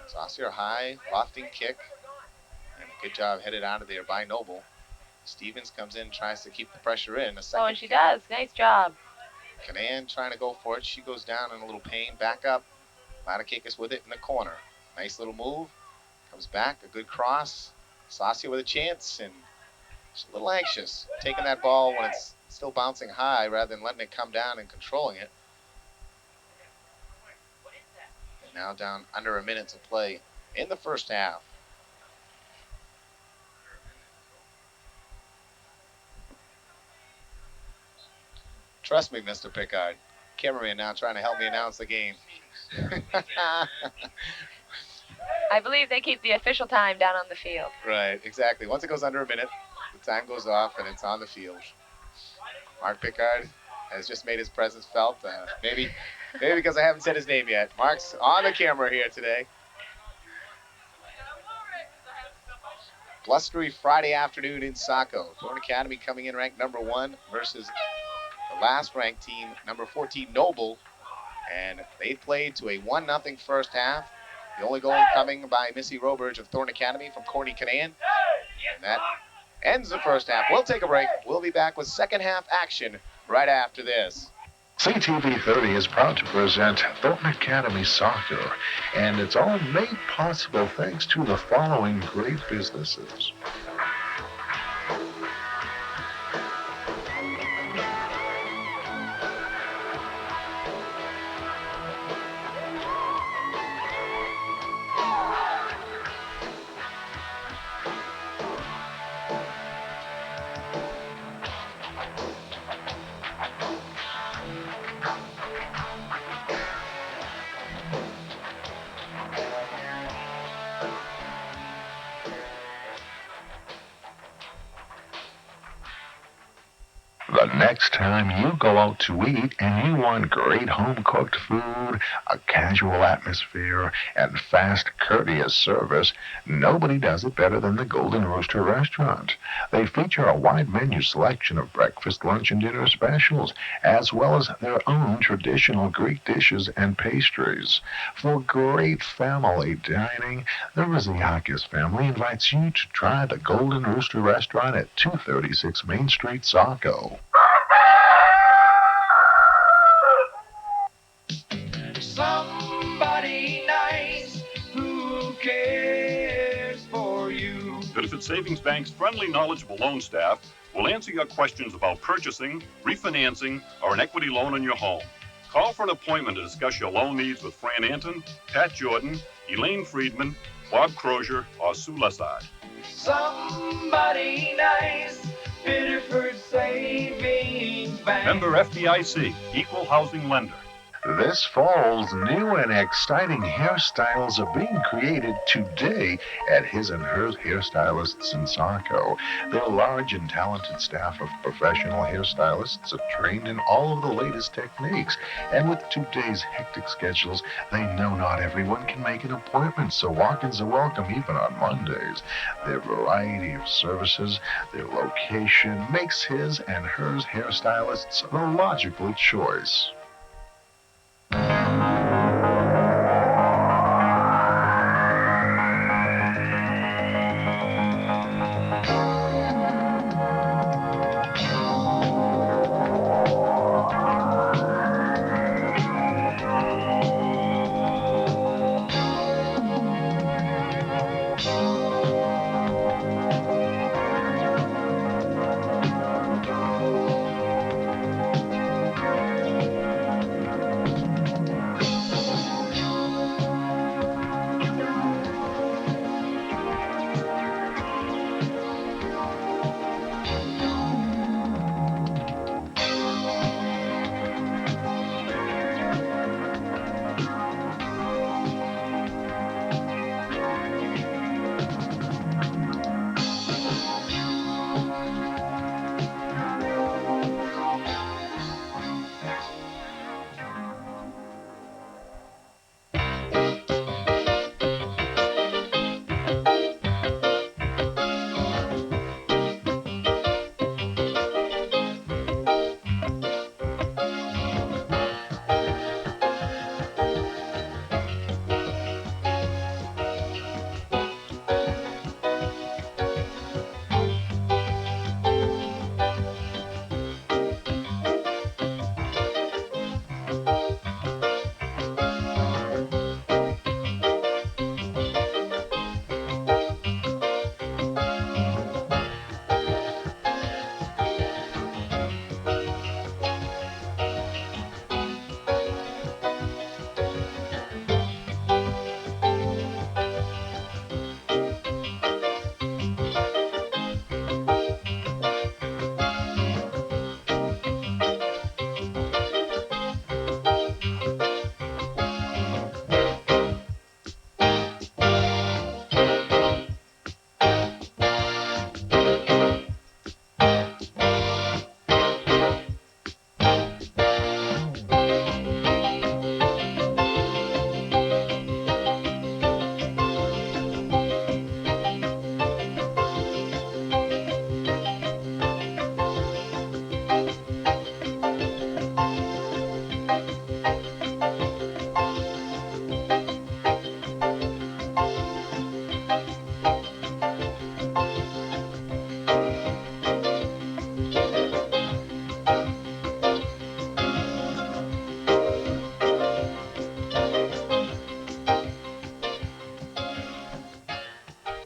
A: Saucier high, lofting kick, and a good job headed out of there by Noble. Stevens comes in, tries to keep the pressure in.
B: Oh, and she does. Nice job.
A: Canan trying to go for it. She goes down in a little pain. Back up. Latikakis with it in the corner. Nice little move. Comes back. A good cross. Saucier with a chance, and she's a little anxious. Taking that ball when it's still bouncing high rather than letting it come down and controlling it. And now down under a minute to play in the first half. Trust me, Mr. Pickard. Cameraman now trying to help me announce the game.
B: I believe they keep the official time down on the field.
A: Right, exactly. Once it goes under a minute, the time goes off and it's on the field. Mark Pickard has just made his presence felt. Maybe because I haven't said his name yet. Mark's on the camera here today. Blustery Friday afternoon in Saco. Thornton Academy coming in ranked number 1 versus the last ranked team, number 14, Noble. And they played to a 1-0 first half. The only goal coming by Missy Roberge of Thornton Academy from Courtney Canan. And that ends the first half. We'll take a break. We'll be back with second half action right after this.
C: CTV 30 is proud to present Thornton Academy Soccer, and it's all made possible thanks to the following great businesses. The next time you go out to eat and you want great home-cooked food, a casual atmosphere, and fast, courteous service, nobody does it better than the Golden Rooster Restaurant. They feature a wide menu selection of breakfast, lunch, and dinner specials, as well as their own traditional Greek dishes and pastries. For great family dining, the Riziakis family invites you to try the Golden Rooster Restaurant at 236 Main Street, Saco.
D: Somebody nice who cares for you.
E: Benefit Savings Bank's friendly, knowledgeable loan staff will answer your questions about purchasing, refinancing, or an equity loan on your home. Call for an appointment to discuss your loan needs with Fran Anton, Pat Jordan, Elaine Friedman, Bob Crozier, or Sue Lessard.
D: Somebody nice, Biddeford Savings Bank.
E: Member FDIC, Equal Housing Lender.
C: This fall's new and exciting hairstyles are being created today at His and Hers Hairstylists in Saco. Their large and talented staff of professional hairstylists are trained in all of the latest techniques. And with today's hectic schedules, they know not everyone can make an appointment, so walk-ins are welcome even on Mondays. Their variety of services, their location makes His and Hers Hairstylists the logical choice.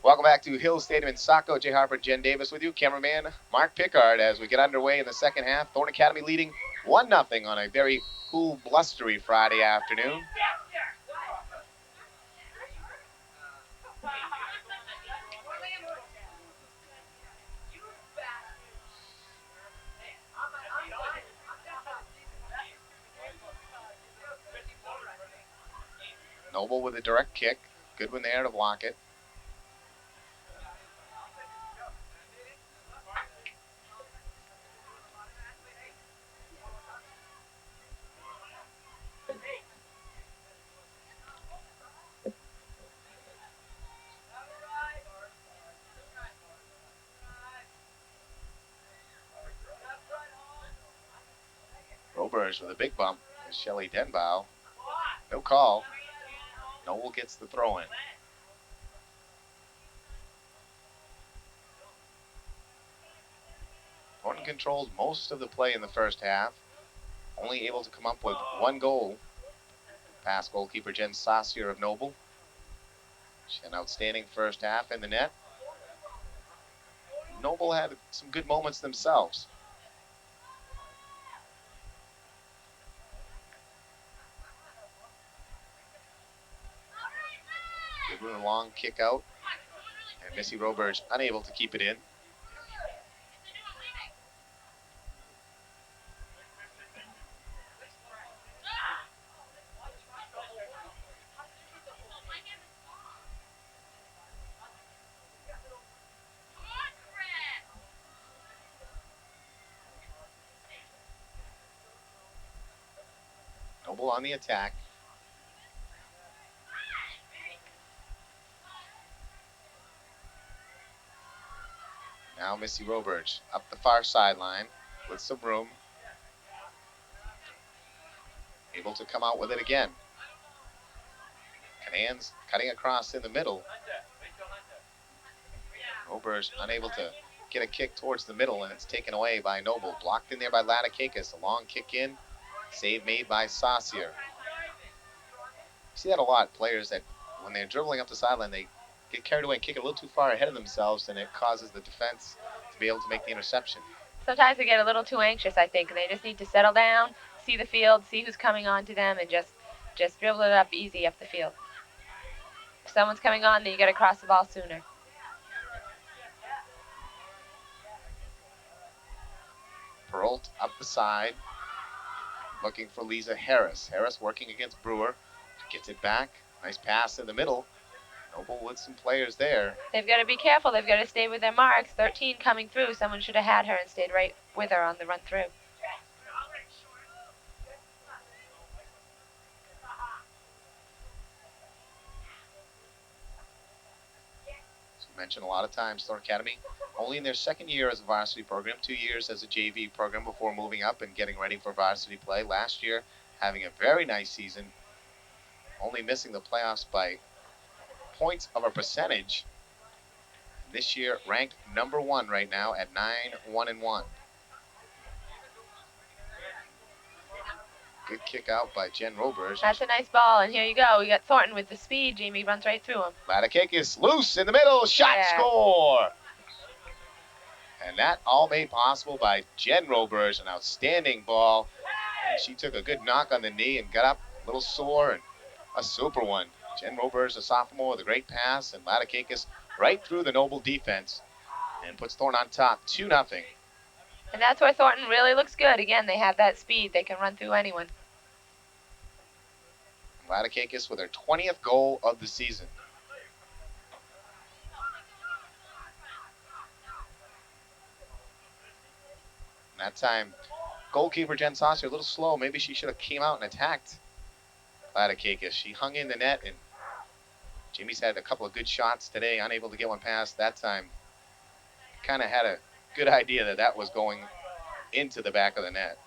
A: Welcome back to Hill Stadium in Saco. Jay Harper, Jen Davis with you. Cameraman Mark Pickard as we get underway in the second half. Thorne Academy leading 1-0 on a very cool, blustery Friday afternoon. Noble with a direct kick. Goodwin there to block it. emerged with a big bump. Shelly Denbow. No call. Noble gets the throw in. Thornton controlled most of the play in the first half. Only able to come up with one goal. Past goalkeeper Jen Saucier of Noble. She had an outstanding first half in the net. Noble had some good moments themselves. Given a long kick out. And Missy Roberge unable to keep it in. Noble on the attack. Now Missy Roberge up the far sideline with some room. Able to come out with it again. Canan's cutting across in the middle. Roberge unable to get a kick towards the middle, and it's taken away by Noble. Blocked in there by Latikakis. A long kick in. Save made by Saucier. You see that a lot. Players that, when they're dribbling up the sideline, they get carried away and kick it a little too far ahead of themselves, and it causes the defense to be able to make the interception.
B: Sometimes they get a little too anxious, I think. They just need to settle down, see the field, see who's coming on to them, and just dribble it up easy up the field. If someone's coming on, then you got to cross the ball sooner.
A: Peralt up the side, looking for Lisa Harris. Harris working against Brewer. Gets it back. Nice pass in the middle. Noble with some players there.
B: They've got to be careful. They've got to stay with their marks. 13 coming through. Someone should have had her and stayed right with her on the run through.
A: As we mentioned a lot of times, Thornton Academy only in their second year as a varsity program, 2 years as a JV program before moving up and getting ready for varsity play. Last year, having a very nice season, only missing the playoffs by points of a percentage. This year, ranked number 1 right now at 9-1-1. Good kick out by Jen Roberge.
B: That's a nice ball, and here you go. We got Thornton with the speed. Jamie runs right through him.
A: Latikakis loose in the middle. Shot,
B: Yeah.
A: Score! And that all made possible by Jen Roberge, an outstanding ball. And she took a good knock on the knee and got up a little sore, and a super one. Jen Roberge, a sophomore, with a great pass, and Latikakis right through the Noble defense and puts Thornton on top 2-0.
B: And that's where Thornton really looks good. Again, they have that speed. They can run through anyone.
A: Latikakis with her 20th goal of the season. And that time, goalkeeper Jen Saucier a little slow. Maybe she should have came out and attacked Latikakis. She hung in the net, and Jamie's had a couple of good shots today, unable to get one past that time. Kind of had a good idea that that was going into the back of the net.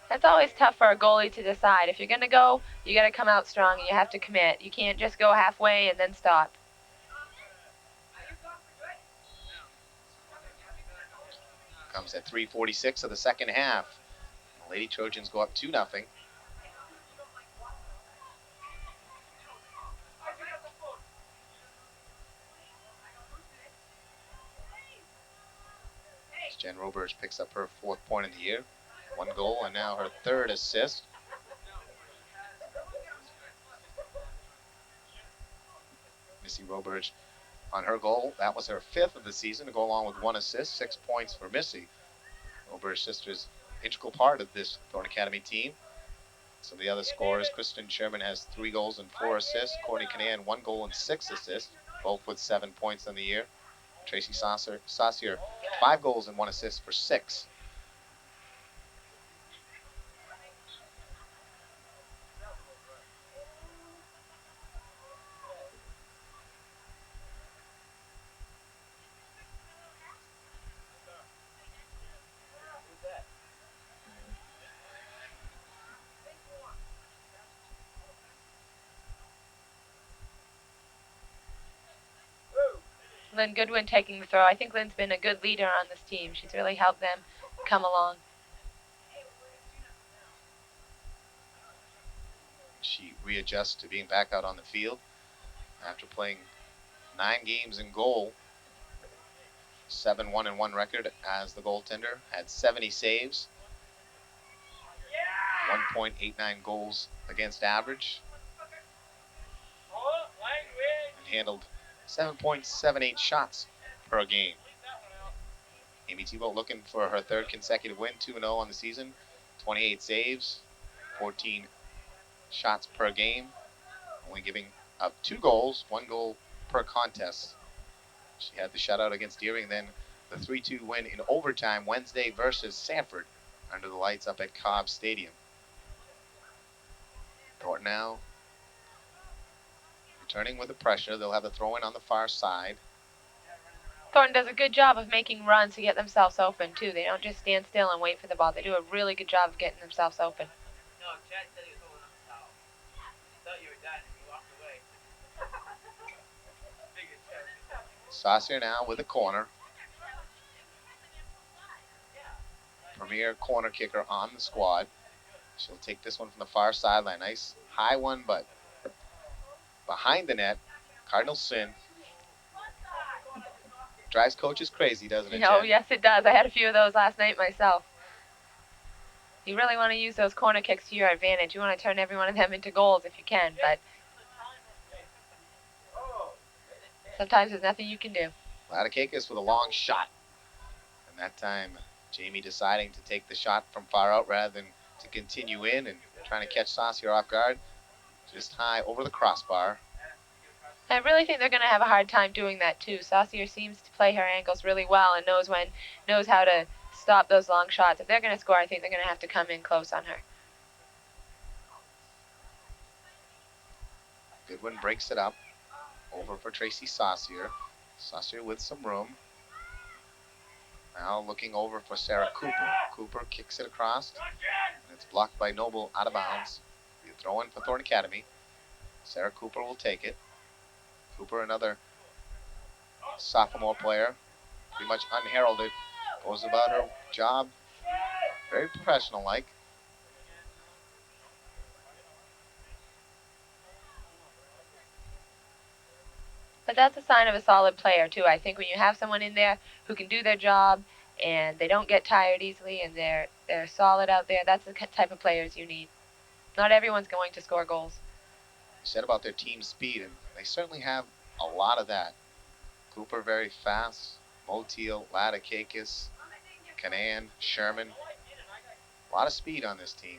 B: That's always tough for a goalie to decide. If you're going to go, you got to come out strong and you have to commit. You can't just go halfway and then stop.
A: Comes at 3:46 of the second half. The Lady Trojans go up 2-0. Jen Roberge picks up her 4th point of the year. 1 goal and now her 3rd assist. Missy Roberge on her goal. That was her 5th of the season to go along with 1 assist. 6 points for Missy. Roberge's sister's integral part of this Thornton Academy team. Some of the other scorers, Kristen Sherman has 3 goals and 4 assists. Courtney Canan, 1 goal and 6 assists, both with 7 points on the year. Tracy Saucier, 5 goals and 1 assist for 6.
B: Lynn Goodwin taking the throw. I think Lynn's been a good leader on this team. She's really helped them come along.
A: She readjusts to being back out on the field after playing 9 games in goal. 7-1-1 record as the goaltender. Had 70 saves. 1.89 goals against average. And handled 7.78 shots per game. Amy Thibault looking for her 3rd consecutive win, 2-0 on the season. 28 saves, 14 shots per game. Only giving up 2 goals, 1 goal per contest. She had the shutout against Deering, then the 3-2 win in overtime Wednesday versus Sanford under the lights up at Cobb Stadium. Thornton now returning with the pressure. They'll have the throw-in on the far side.
B: Thornton does a good job of making runs to get themselves open, too. They don't just stand still and wait for the ball. They do a really good job of getting themselves open.
F: No, Chad said he was holding up the towel. He thought you were done and he walked away.
A: Saucier now with a corner. Premier corner kicker on the squad. She'll take this one from the far sideline. Nice high one, but behind the net. Cardinal sin. Drives coaches crazy, doesn't it,
B: Oh,
A: Jen?
B: yes, it does. I had a few of those last night myself. You really want to use those corner kicks to your advantage. You want to turn every one of them into goals if you can, but sometimes there's nothing you can do.
A: Ladakakis with a long shot. And that time, Jamie deciding to take the shot from far out rather than to continue in and trying to catch Saucier off guard. Just high over the crossbar.
B: I really think they're going to have a hard time doing that, too. Saucier seems to play her ankles really well and knows how to stop those long shots. If they're going to score, I think they're going to have to come in close on her.
A: Goodwin breaks it up. Over for Tracy Saucier. Saucier with some room. Now looking over for Sarah Cooper. Cooper kicks it across. And it's blocked by Noble out of bounds. You throw in for Thornton Academy. Sarah Cooper will take it. Cooper, another sophomore player, pretty much unheralded, goes about her job very professional-like.
B: But that's a sign of a solid player, too. I think when you have someone in there who can do their job and they don't get tired easily and they're solid out there, that's the type of players you need. Not everyone's going to score goals.
A: You said about their team speed, and they certainly have a lot of that. Cooper very fast. Motiel, Ladakakis, Canan, Sherman. A lot of speed on this team.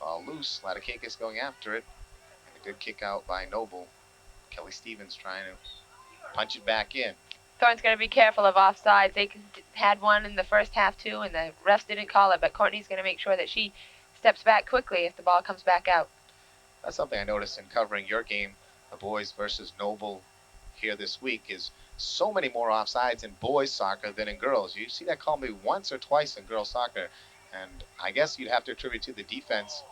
A: Ball loose. Ladakakis going after it. And a good kick out by Noble. Kelly Stevens trying to punch it back in.
B: Thornton's going to be careful of offsides. They had one in the first half, too, and the refs didn't call it, but Courtney's going to make sure that she steps back quickly if the ball comes back out.
A: That's something I noticed in covering your game, the boys versus Noble here this week, is so many more offsides in boys soccer than in girls. You see that call maybe once or twice in girls soccer, and I guess you'd have to attribute to the defense.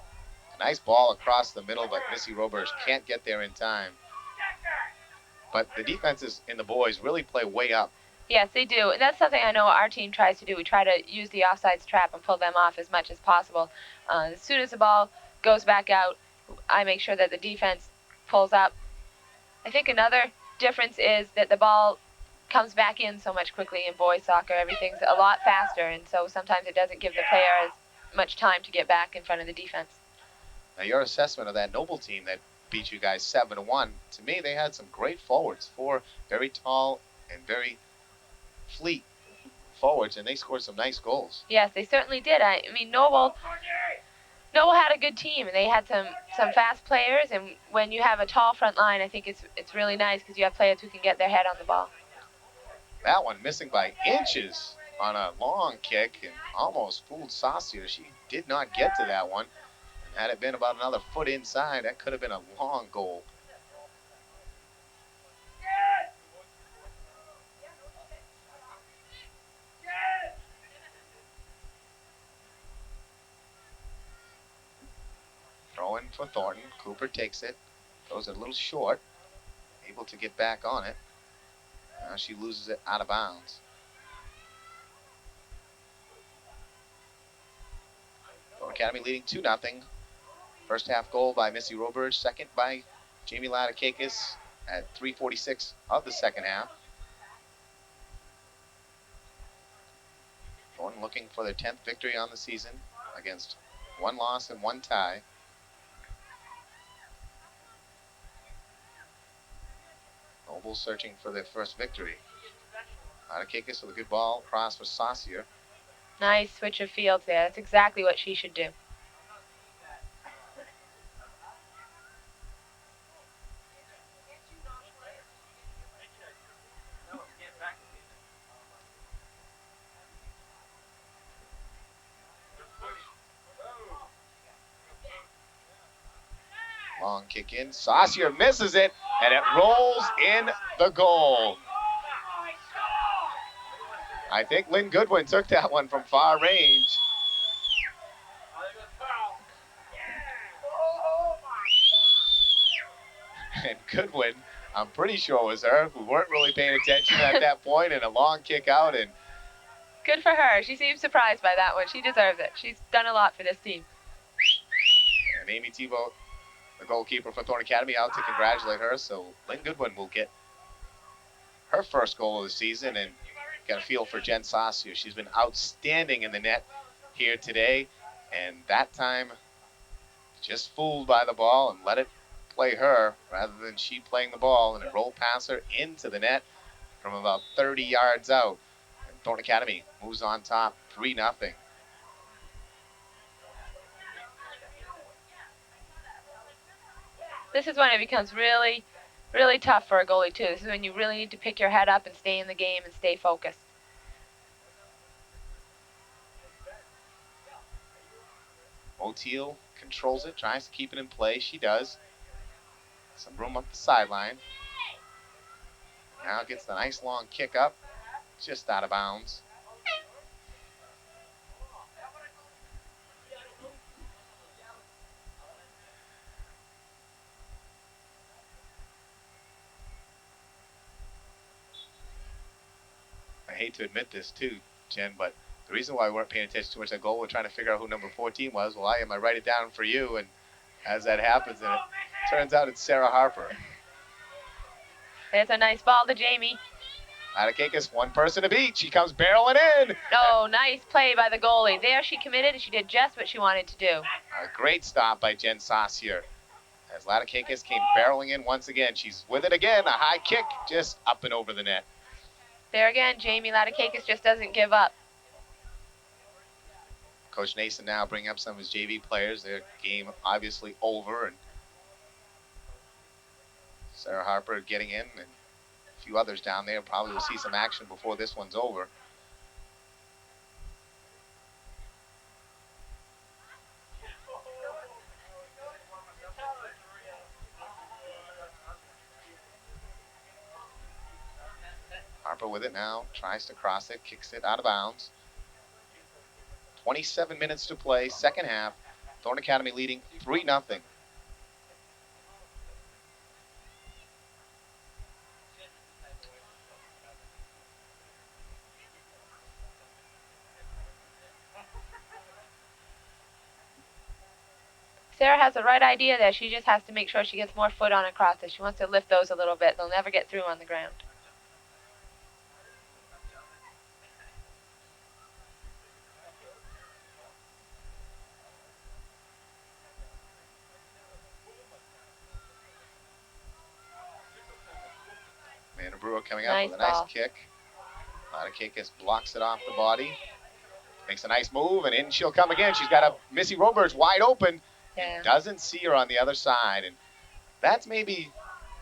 A: A nice ball across the middle, but Missy Roberts can't get there in time. But the defenses in the boys really play way up.
B: Yes, they do. And that's something I know our team tries to do. We try to use the offsides trap and pull them off as much as possible. As soon as the ball goes back out, I make sure that the defense pulls up. I think another difference is that the ball comes back in so much quickly in boys soccer. Everything's a lot faster, and so sometimes it doesn't give the player as much time to get back in front of the defense.
A: Now, your assessment of that Noble team that beat you guys 7-1, to me, they had some great forwards. 4 very tall and very fleet forwards, and they scored some nice goals.
B: Yes, they certainly did. I mean, Noble had a good team, and they had some fast players, and when you have a tall front line, I think it's really nice because you have players who can get their head on the ball.
A: That one missing by inches on a long kick and almost fooled Saucier. She did not get to that one. Had it been about another foot inside, that could have been a long goal. Throw in for Thornton. Cooper takes it. Throws it a little short. Able to get back on it. Now she loses it out of bounds. Thornton Academy leading 2-0. First half goal by Missy Roberge. Second by Jamie Latakakis at 3:46 of the second half. Thornton looking for their 10th victory on the season against 1 loss and 1 tie. Noble searching for their first victory. Latakakis with a good ball across for Saucier.
B: Nice switch of fields there. That's exactly what she should do.
A: Long kick in. Saucier misses it, and it rolls in the goal. I think Lynn Goodwin took that one from far range. And Goodwin, I'm pretty sure it was her. We weren't really paying attention at that point, and a long kick out. And
B: Good for her. She seems surprised by that one. She deserves it. She's done a lot for this team.
A: And Amy Tebow, the goalkeeper for Thornton Academy, out to congratulate her. So Lynn Goodwin will get her first goal of the season, and got a feel for Jen Saucier. She's been outstanding in the net here today, and that time just fooled by the ball and let it play her rather than she playing the ball, and it rolled past her into the net from about 30 yards out. And Thornton Academy moves on top 3-0.
B: This is when it becomes really, really tough for a goalie too. This is when you really need to pick your head up and stay in the game and stay focused.
A: O'Teal controls it, tries to keep it in play. She does. Some room up the sideline. Now gets the nice long kick up, just out of bounds. I hate to admit this too, Jen, but the reason why we weren't paying attention too much to that goal, we're trying to figure out who number 14 was. Well, I write it down for you, and as that happens, and it turns out it's Sarah Harper.
B: It's a nice ball to Jamie.
A: Latakakis, one person to beat. She comes barreling in.
B: Oh, nice play by the goalie. There she committed, and she did just what she wanted to do.
A: A great stop by Jen Saucier. As Latakakis came barreling in once again. She's with it again. A high kick just up and over the net.
B: There again, Jamie Latakakis just doesn't give up.
A: Coach Nason now bringing up some of his JV players. Their game obviously over, and Sarah Harper getting in, and a few others down there. Probably will see some action before this one's over. Harper with it now, tries to cross it, kicks it out of bounds. 27 minutes to play, second half. Thornton Academy leading 3-0.
B: Sarah has the right idea there. She just has to make sure she gets more foot on across it. She wants to lift those a little bit. They'll never get through on the ground.
A: Amanda Brewer coming up
B: Nice
A: with a nice
B: ball.
A: kick. Latakakis blocks it off the body. Makes a nice move, and in she'll come again. She's got a Missy Roberts wide open.
B: Yeah.
A: Doesn't see her on the other side, and that's maybe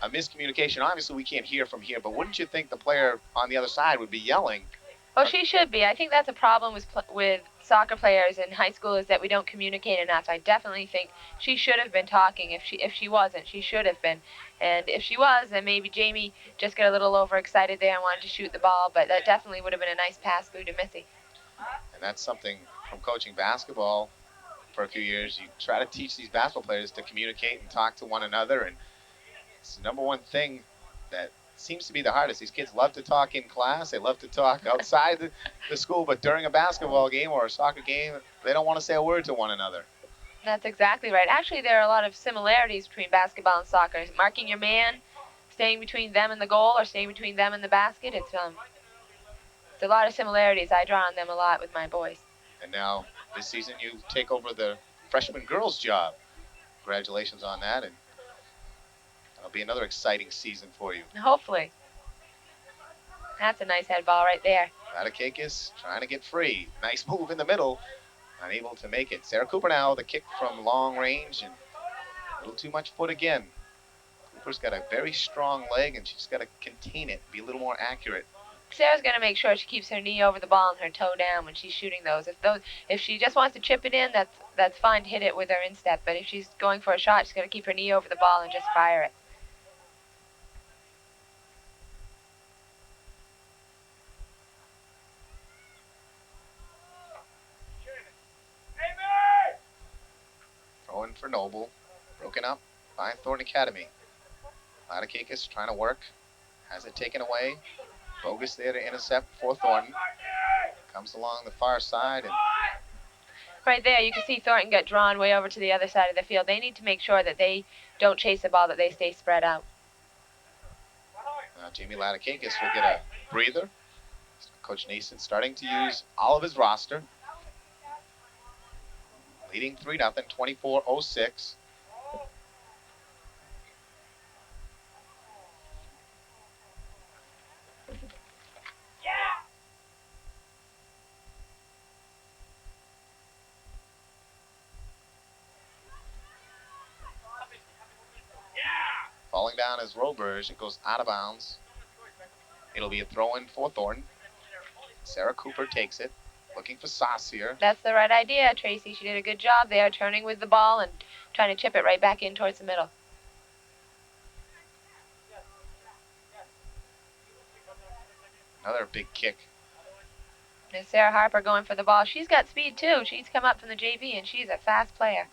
A: a miscommunication. Obviously, we can't hear from here, but wouldn't you think the player on the other side would be yelling?
B: Oh, she should be. I think that's a problem with soccer players in high school, is that we don't communicate enough. I definitely think she should have been talking. If she wasn't, she should have been. And if she was, then maybe Jamie just got a little overexcited there and wanted to shoot the ball. But that definitely would have been a nice pass through to Missy.
A: And that's something from coaching basketball. for a few years, you try to teach these basketball players to communicate and talk to one another, and it's the number one thing that seems to be the hardest. These kids love to talk in class, they love to talk outside the school, but during a basketball game or a soccer game, they don't want to say a word to one another.
B: That's exactly right. Actually, there are a lot of similarities between basketball and soccer. Marking your man, staying between them and the goal, or staying between them and the basket. It's a lot of similarities. I draw on them a lot with my boys.
A: And now this season you take over the freshman girls job. Congratulations on that, and that'll be another exciting season for you.
B: Hopefully. That's a nice head ball right there.
A: Latakakis trying to get free. Nice move in the middle. Unable to make it. Sarah Cooper now, the kick from long range, and a little too much foot again. Cooper's got a very strong leg, and she's got to contain it, be a little more accurate.
B: Sarah's going to make sure she keeps her knee over the ball and her toe down when she's shooting those. If she just wants to chip it in, that's fine to hit it with her instep. But if she's going for a shot, she's got to keep her knee over the ball and just fire it.
A: Throwing for Noble. Broken up by Thornton Academy. Latakakis trying to work. Has it taken away. Bogus there to intercept for Thornton. Comes along the far side. And
B: right there, you can see Thornton got drawn way over to the other side of the field. They need to make sure that they don't chase the ball, that they stay spread out.
A: Jamie Latakakis will get a breather. Coach Nason starting to use all of his roster. Leading 3-0, 24-06. Falling down is Roberge. It goes out of bounds. It'll be a throw-in for Thornton. Sarah Cooper takes it. Looking for Saucier.
B: That's the right idea, Tracy. She did a good job there, turning with the ball and trying to chip it right back in towards the middle.
A: Another big kick.
B: There's Sarah Harper going for the ball. She's got speed, too. She's come up from the JV, and she's a fast player.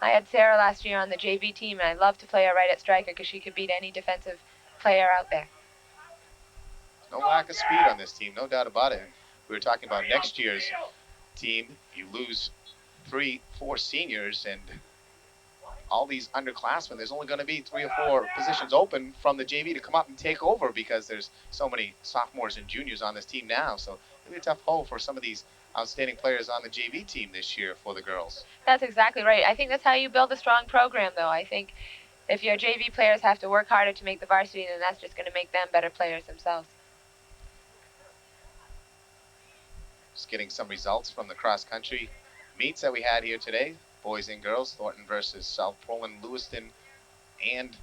B: I had Sarah last year on the JV team, and I love to play her right at striker because she could beat any defensive player out there.
A: No lack of speed on this team, no doubt about it. We were talking about next year's team. You lose 3-4 seniors and all these underclassmen. There's only going to be 3 or 4 positions open from the JV to come up and take over because there's so many sophomores and juniors on this team now. So it'll be a tough hole for some of these outstanding players on the JV team this year for the girls.
B: That's exactly right. I think that's how you build a strong program, though. I think if your JV players have to work harder to make the varsity, then that's just going to make them better players themselves.
A: Just getting some results from the cross-country meets that we had here today. Boys and girls, Thornton versus South Poland, Lewiston, and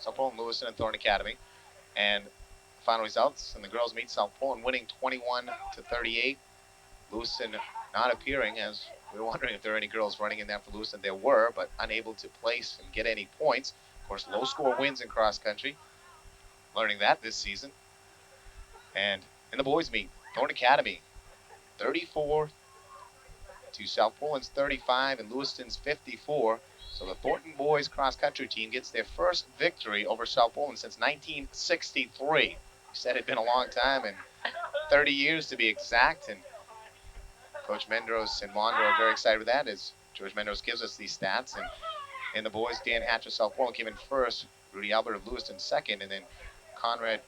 A: South Poland, Lewiston, and Thornton Academy. And final results in the girls meet, South Poland winning 21-38. Lewiston not appearing, as we were wondering if there were any girls running in there for Lewiston. There were, but unable to place and get any points. Of course, low score wins in cross country. Learning that this season. And in the boys meet, Thornton Academy 34 to South Poland's 35 and Lewiston's 54. So the Thornton boys cross country team gets their first victory over South Poland since 1963. We said it'd been a long time, and 30 years to be exact. And Coach Mendros and Mondo are very excited with that, as George Mendros gives us these stats. And in the boys, Dan Hatcher, South Poland came in first, Rudy Albert of Lewiston second, and then Conrad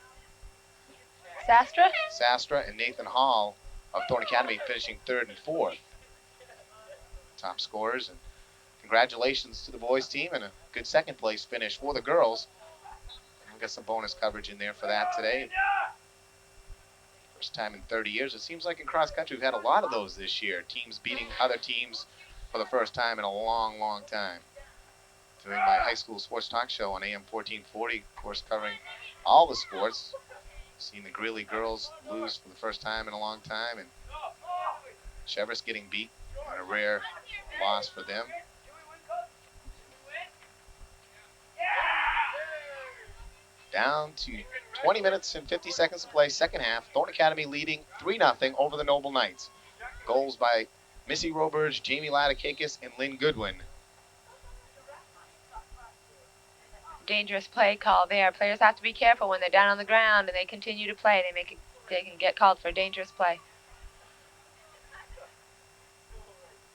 A: Sastra and Nathan Hall of Thornton Academy finishing third and fourth. Top scorers, and congratulations to the boys team and a good second place finish for the girls. We've got some bonus coverage in there for that today. First time in 30 years. It seems like in cross country we've had a lot of those this year. Teams beating other teams for the first time in a long, long time. Doing my high school sports talk show on AM 1440, of course covering all the sports. Seen the Greeley girls lose for the first time in a long time, and Cheverus getting beat in a rare loss for them. Down to 20 minutes and 50 seconds to play, second half. Thornton Academy leading 3-0 over the Noble Knights. Goals by Missy Roberge, Jamie Ladakakis, and Lynn Goodwin.
B: Dangerous play call there. Players have to be careful when they're down on the ground and they continue to play. They can get called for dangerous play.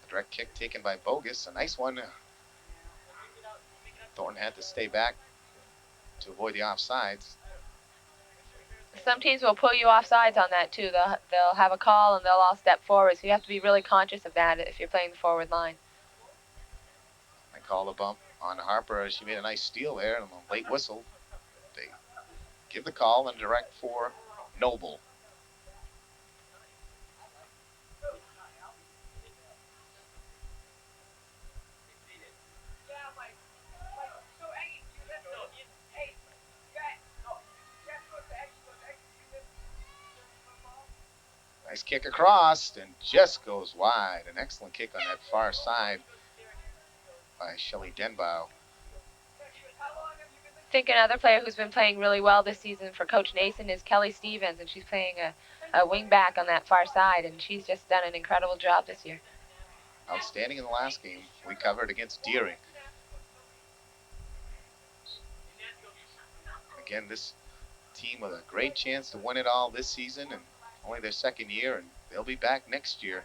A: Direct kick taken by Bogus. A nice one. Thornton had to stay back to avoid the offsides.
B: Some teams will pull you off sides on that too. They'll have a call and they'll all step forward. So you have to be really conscious of that if you're playing the forward line.
A: I call the bump on Harper. She made a nice steal there and a late whistle. They give the call and direct for Noble. Nice kick across and just goes wide. An excellent kick on that far side by Shelly Denbow.
B: I think another player who's been playing really well this season for Coach Nason is Kelly Stevens, and she's playing a wing back on that far side, and she's just done an incredible job this year.
A: Outstanding in the last game. We covered against Deering. Again, this team with a great chance to win it all this season, and only their second year, and they'll be back next year.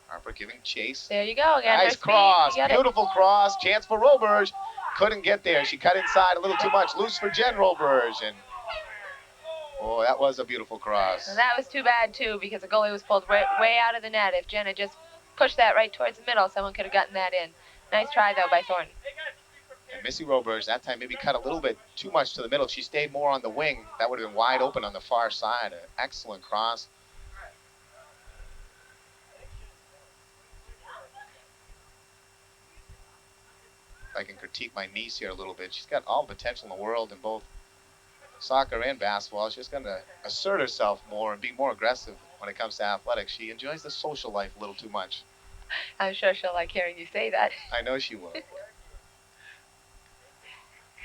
A: Harper giving chase.
B: There you go again.
A: Nice cross, beautiful cross. Chance for Roberge. Couldn't get there. She cut inside a little too much. Loose for Jen Roberge. And oh, that was a beautiful cross.
B: And that was too bad too, because the goalie was pulled way out of the net. If Jen had just pushed that right towards the middle, someone could have gotten that in. Nice try though by Thornton.
A: And Missy Roberge that time maybe cut a little bit too much to the middle. She stayed more on the wing. That would have been wide open on the far side. An excellent cross. If I can critique my niece here a little bit, she's got all the potential in the world in both soccer and basketball. She's going to assert herself more and be more aggressive when it comes to athletics. She enjoys the social life a little too much.
B: I'm sure she'll like hearing you say that.
A: I know she will.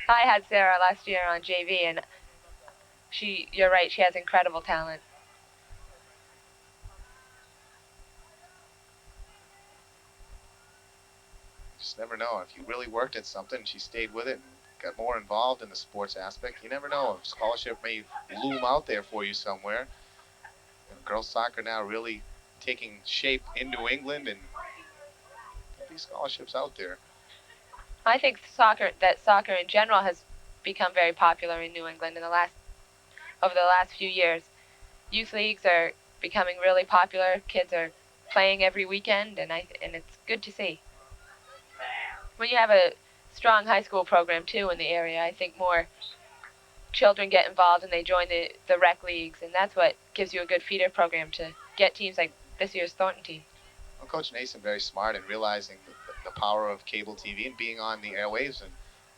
B: I had Sarah last year on JV, and you're right, she has incredible talent.
A: You just never know. If you really worked at something, she stayed with it and got more involved in the sports aspect. You never know. A scholarship may loom out there for you somewhere. And girls soccer now really taking shape in New England, and these scholarships out there.
B: I think soccer in general has become very popular in New England over the last few years. Youth leagues are becoming really popular. Kids are playing every weekend, and it's good to see. When you have a strong high school program too in the area, I think more children get involved and they join the rec leagues, and that's what gives you a good feeder program to get teams like this year's Thornton team.
A: Well, Coach Nason very smart in realizing the power of cable TV and being on the airwaves, and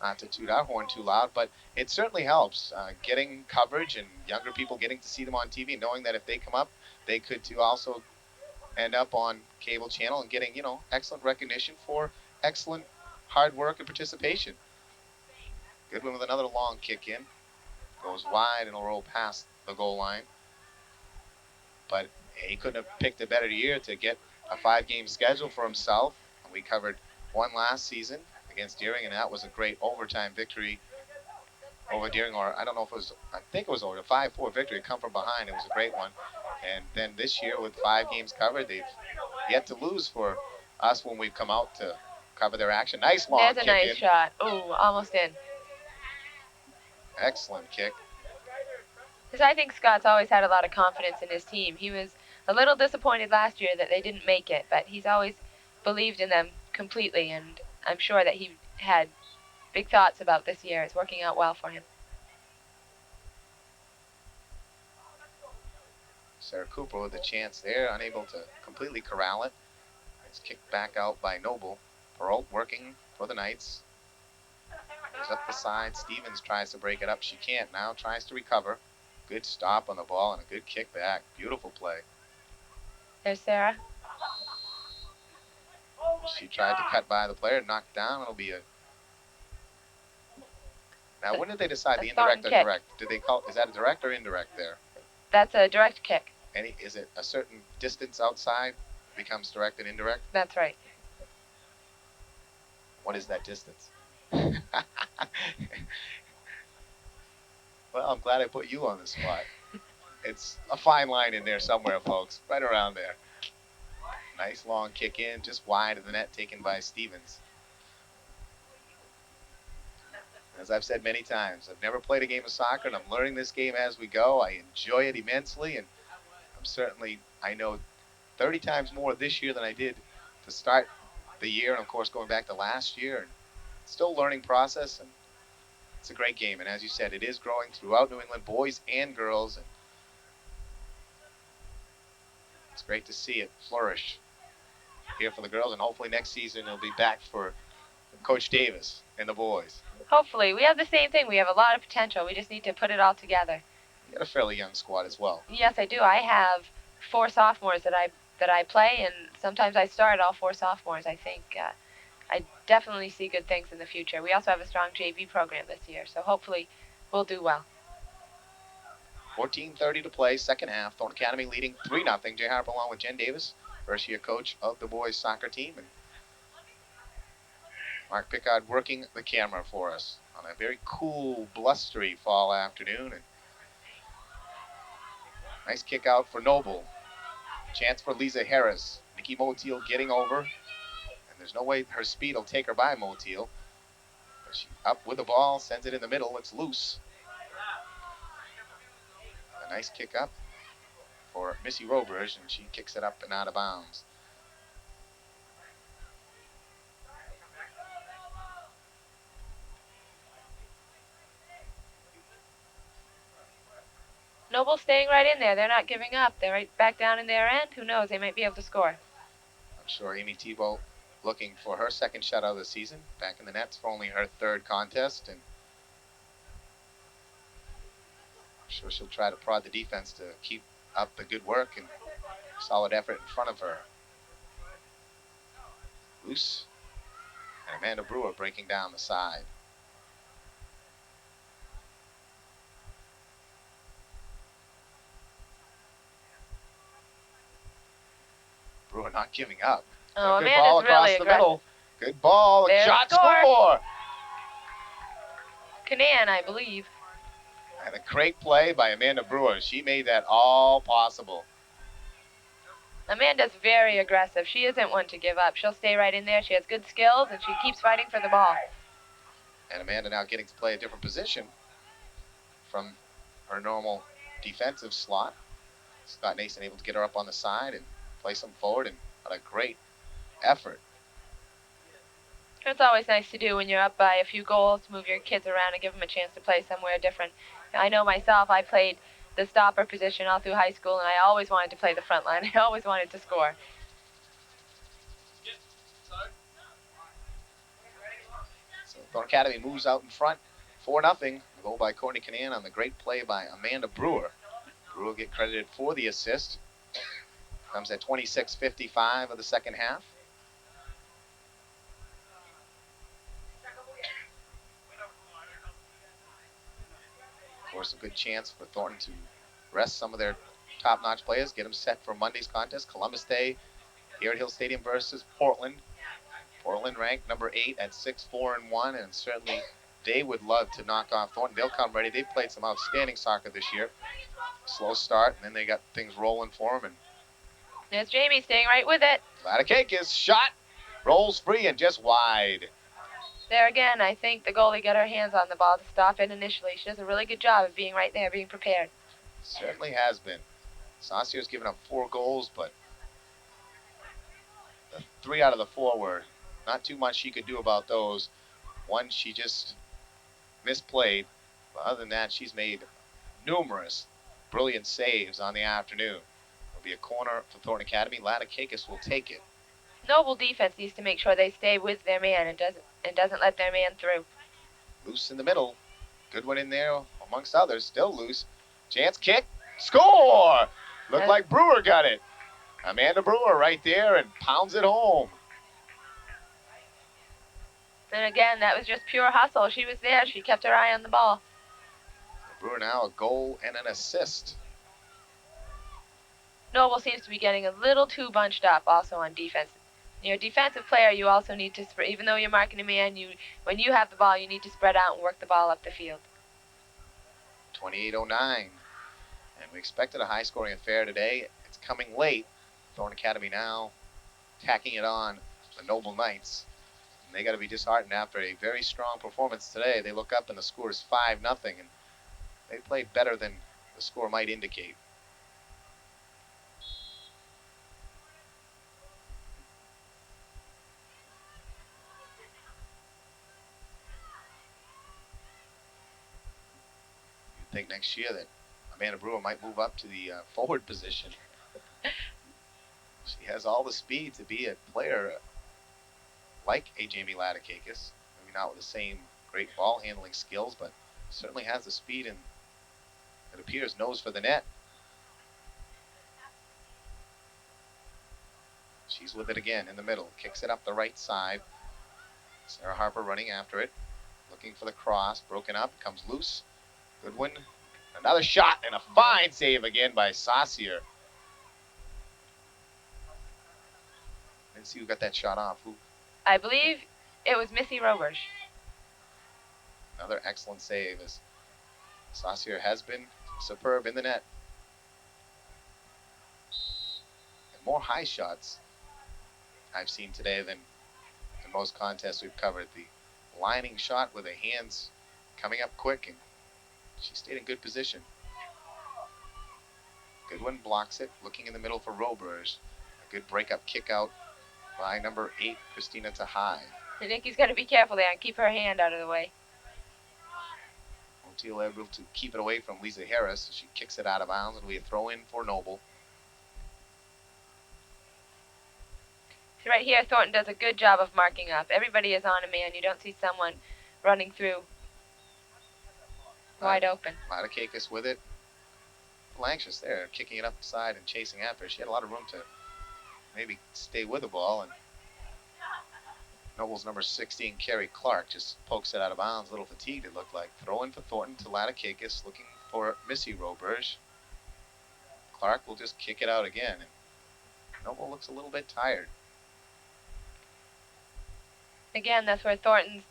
A: not to toot our horn too loud, but it certainly helps getting coverage and younger people getting to see them on TV, knowing that if they come up, they could too also end up on cable channel and getting, excellent recognition for excellent hard work and participation. Goodwin with another long kick in. Goes wide and will roll past the goal line. But he couldn't have picked a better year to get a 5-game schedule for himself. We covered one last season against Deering, and that was a great overtime victory over Deering, or I don't know if it was, I think it was over a 5-4 victory, come from behind. It was a great one. And then this year with 5 games covered, they've yet to lose for us when we've come out to cover their action. Nice long
B: There's
A: kick
B: a nice
A: in.
B: shot. Ooh, almost in.
A: Excellent kick.
B: Because I think Scott's always had a lot of confidence in his team. He was a little disappointed last year that they didn't make it, but he's always believed in them completely, and I'm sure that he had big thoughts about this year. It's working out well for him.
A: Sarah Cooper with a chance there, unable to completely corral it. It's kicked back out by Noble. Perrault working for the Knights. Goes up the side. Stevens tries to break it up. She can't now. Tries to recover. Good stop on the ball and a good kick back. Beautiful play.
B: There's Sarah.
A: She tried to cut by the player, knocked down. It'll be a. Now, when did they decide
B: A
A: the indirect or
B: Thornton kick.
A: direct? Did they call? Is that a direct or indirect there?
B: That's a direct kick.
A: Is it a certain distance outside becomes direct and indirect?
B: That's right.
A: What is that distance? Well, I'm glad I put you on the spot. It's a fine line in there somewhere, folks. Right around there. Nice long kick in, just wide of the net, taken by Stevens. As I've said many times, I've never played a game of soccer, and I'm learning this game as we go. I enjoy it immensely, and I know 30 times more this year than I did to start the year, and of course going back to last year. And still learning process, and it's a great game. And as you said, it is growing throughout New England, boys and girls, and it's great to see it flourish here for the girls, and hopefully next season it'll be back for Coach Davis and the boys.
B: Hopefully. We have the same thing. We have a lot of potential. We just need to put it all together.
A: You got a fairly young squad as well.
B: Yes, I do. I have 4 sophomores that I play, and sometimes I start all 4 sophomores. I think I definitely see good things in the future. We also have a strong JV program this year, so hopefully we'll do well.
A: 14:30 to play, second half. Thornton Academy leading 3-0. Jay Harper along with Jen Davis, first-year coach of the boys soccer team. And Mark Pickard working the camera for us on a very cool, blustery fall afternoon. And nice kick out for Noble. Chance for Lisa Harris. Nikki Motiel getting over. And there's no way her speed will take her by Motiel. But she up with the ball, sends it in the middle. It's loose. A nice kick up for Missy Robers, and she kicks it up and out of bounds.
B: Noble's staying right in there. They're not giving up. They're right back down in their end. Who knows? They might be able to score.
A: I'm sure Amy Tebow looking for her second shutout of the season. Back in the nets for only her 3rd contest. And I'm sure she'll try to prod the defense to keep up the good work and solid effort in front of her. Loose. And Amanda Brewer breaking down the side. Brewer not giving up.
B: Oh,
A: Good ball
B: Amanda's
A: across
B: really
A: the
B: aggressive.
A: middle. Good ball.
B: There's
A: Shot
B: the score.
A: score.
B: Canan, I believe.
A: And a great play by Amanda Brewer. She made that all possible.
B: Amanda's very aggressive. She isn't one to give up. She'll stay right in there. She has good skills, and she keeps fighting for the ball.
A: And Amanda now getting to play a different position from her normal defensive slot. Scott Nason able to get her up on the side and play some forward, and what a great effort.
B: It's always nice to do when you're up by a few goals, move your kids around and give them a chance to play somewhere different. I know myself, I played the stopper position all through high school, and I always wanted to play the front line. I always wanted to score.
A: So Thornton Academy moves out in front, 4-0. A goal by Courtney Canan on the great play by Amanda Brewer. Brewer will get credited for the assist. Comes at 26:55 of the second half. Of course, a good chance for Thornton to rest some of their top-notch players, get them set for Monday's contest. Columbus Day here at Hill Stadium versus Portland. Portland ranked number 8 at 6-4-1, and certainly they would love to knock off Thornton. They'll come ready. They've played some outstanding soccer this year. Slow start, and then they got things rolling for them. And
B: There's Jamie staying right with it.
A: Latakakis shot, rolls free and just wide.
B: There again, I think the goalie got her hands on the ball to stop it initially. She does a really good job of being right there, being prepared.
A: Certainly has been. Saucier's given up 4 goals, but the 3 out of the 4 were not too much she could do about those. One she just misplayed, but other than that, she's made numerous brilliant saves on the afternoon. It'll be a corner for Thornton Academy. Latakakis will take it.
B: Noble defense needs to make sure they stay with their man and doesn't let their man through.
A: Loose in the middle. Good one in there amongst others. Still loose. Chance kick. Score! Looked like Brewer got it. Amanda Brewer right there and pounds it home.
B: And again, that was just pure hustle. She was there. She kept her eye on the ball.
A: Brewer now a goal and an assist.
B: Noble seems to be getting a little too bunched up also on defense. You're a defensive player, you also need to spread, even though you're marking a man, when you have the ball, you need to spread out and work the ball up the field.
A: 28:09. And we expected a high-scoring affair today. It's coming late. Thorne Academy now tacking it on the Noble Knights. And they got to be disheartened after a very strong performance today. They look up and the score is 5-0, and they played better than the score might indicate. You'd think next year that Amanda Brewer might move up to the forward position. She has all the speed to be a player like a Jamie Ladakakis. Maybe not with the same great ball handling skills, but certainly has the speed and it appears nose for the net. She's with it again in the middle. Kicks it up the right side. Sarah Harper running after it. Looking for the cross. Broken up. Comes loose. Goodwin. Another shot and a fine save again by Saucier. Didn't see who got that shot off. Who?
B: I believe it was Missy Roberge.
A: Another excellent save as Saucier has been superb in the net. And more high shots I've seen today than in most contests we've covered. The lining shot with the hands coming up quick, and she stayed in good position. Goodwin blocks it, looking in the middle for Roberge. A good breakup kick out by number 8, Christina Tahai.
B: Nikki's got to be careful there and keep her hand out of the way.
A: Montiel able to keep it away from Lisa Harris. She kicks it out of bounds. It'll be a throw in for Noble.
B: So right here, Thornton does a good job of marking up. Everybody is on a man. You don't see someone running through wide open.
A: Ladakakis with it. A little anxious there, kicking it up the side and chasing after. She had a lot of room to maybe stay with the ball, and Noble's number 16, Carrie Clark, just pokes it out of bounds. A little fatigued, it looked like. Throw in for Thornton to Ladakakis, looking for Missy Roberge. Clark will just kick it out again, and Noble looks a little bit tired.
B: Again, that's where Thornton's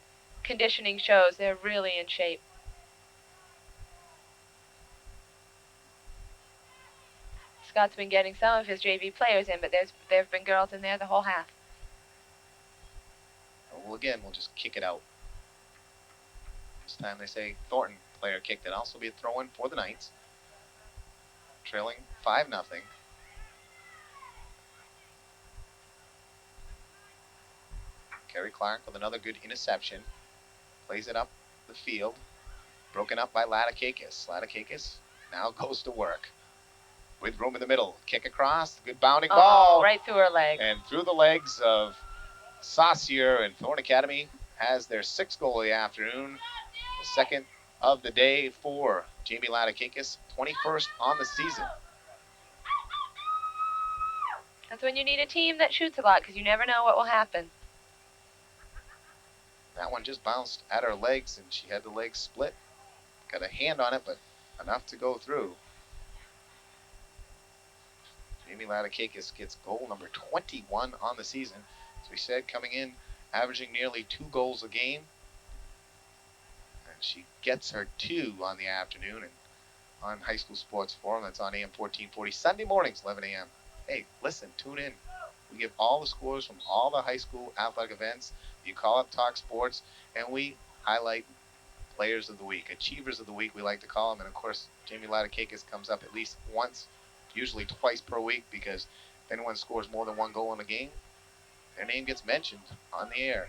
B: conditioning shows. They're really in shape. Scott's been getting some of his JV players in, but there have been girls in there the whole half.
A: Noble again will just kick it out. This time they say Thornton player kicked it. Also be a throw-in for the Knights. Trailing 5-0. Carrie Clark with another good interception. Plays it up the field. Broken up by Ladakakis. Ladakakis now goes to work. With room in the middle. Kick across. Good bounding ball.
B: Right through her leg.
A: And through the legs of Saucier, and Thorne Academy has their 6th goal of the afternoon. The 2nd of the day for Jamie Ladakakis. 21st on the season.
B: That's when you need a team that shoots a lot, because you never know what will happen.
A: That one just bounced at her legs, and she had the legs split. Got a hand on it, but enough to go through. Jamie Ladakakis gets goal number 21 on the season. As we said, coming in, averaging nearly 2 goals a game. And she gets her 2 on the afternoon and on High School Sports Forum. That's on AM 1440 Sunday mornings, 11 a.m. Hey, listen, tune in. We give all the scores from all the high school athletic events. You call up Talk Sports, and we highlight players of the week, achievers of the week, we like to call them. And of course, Jamie Ladakakis comes up at least once, usually twice per week, because if anyone scores more than 1 goal in a game, their name gets mentioned on the air.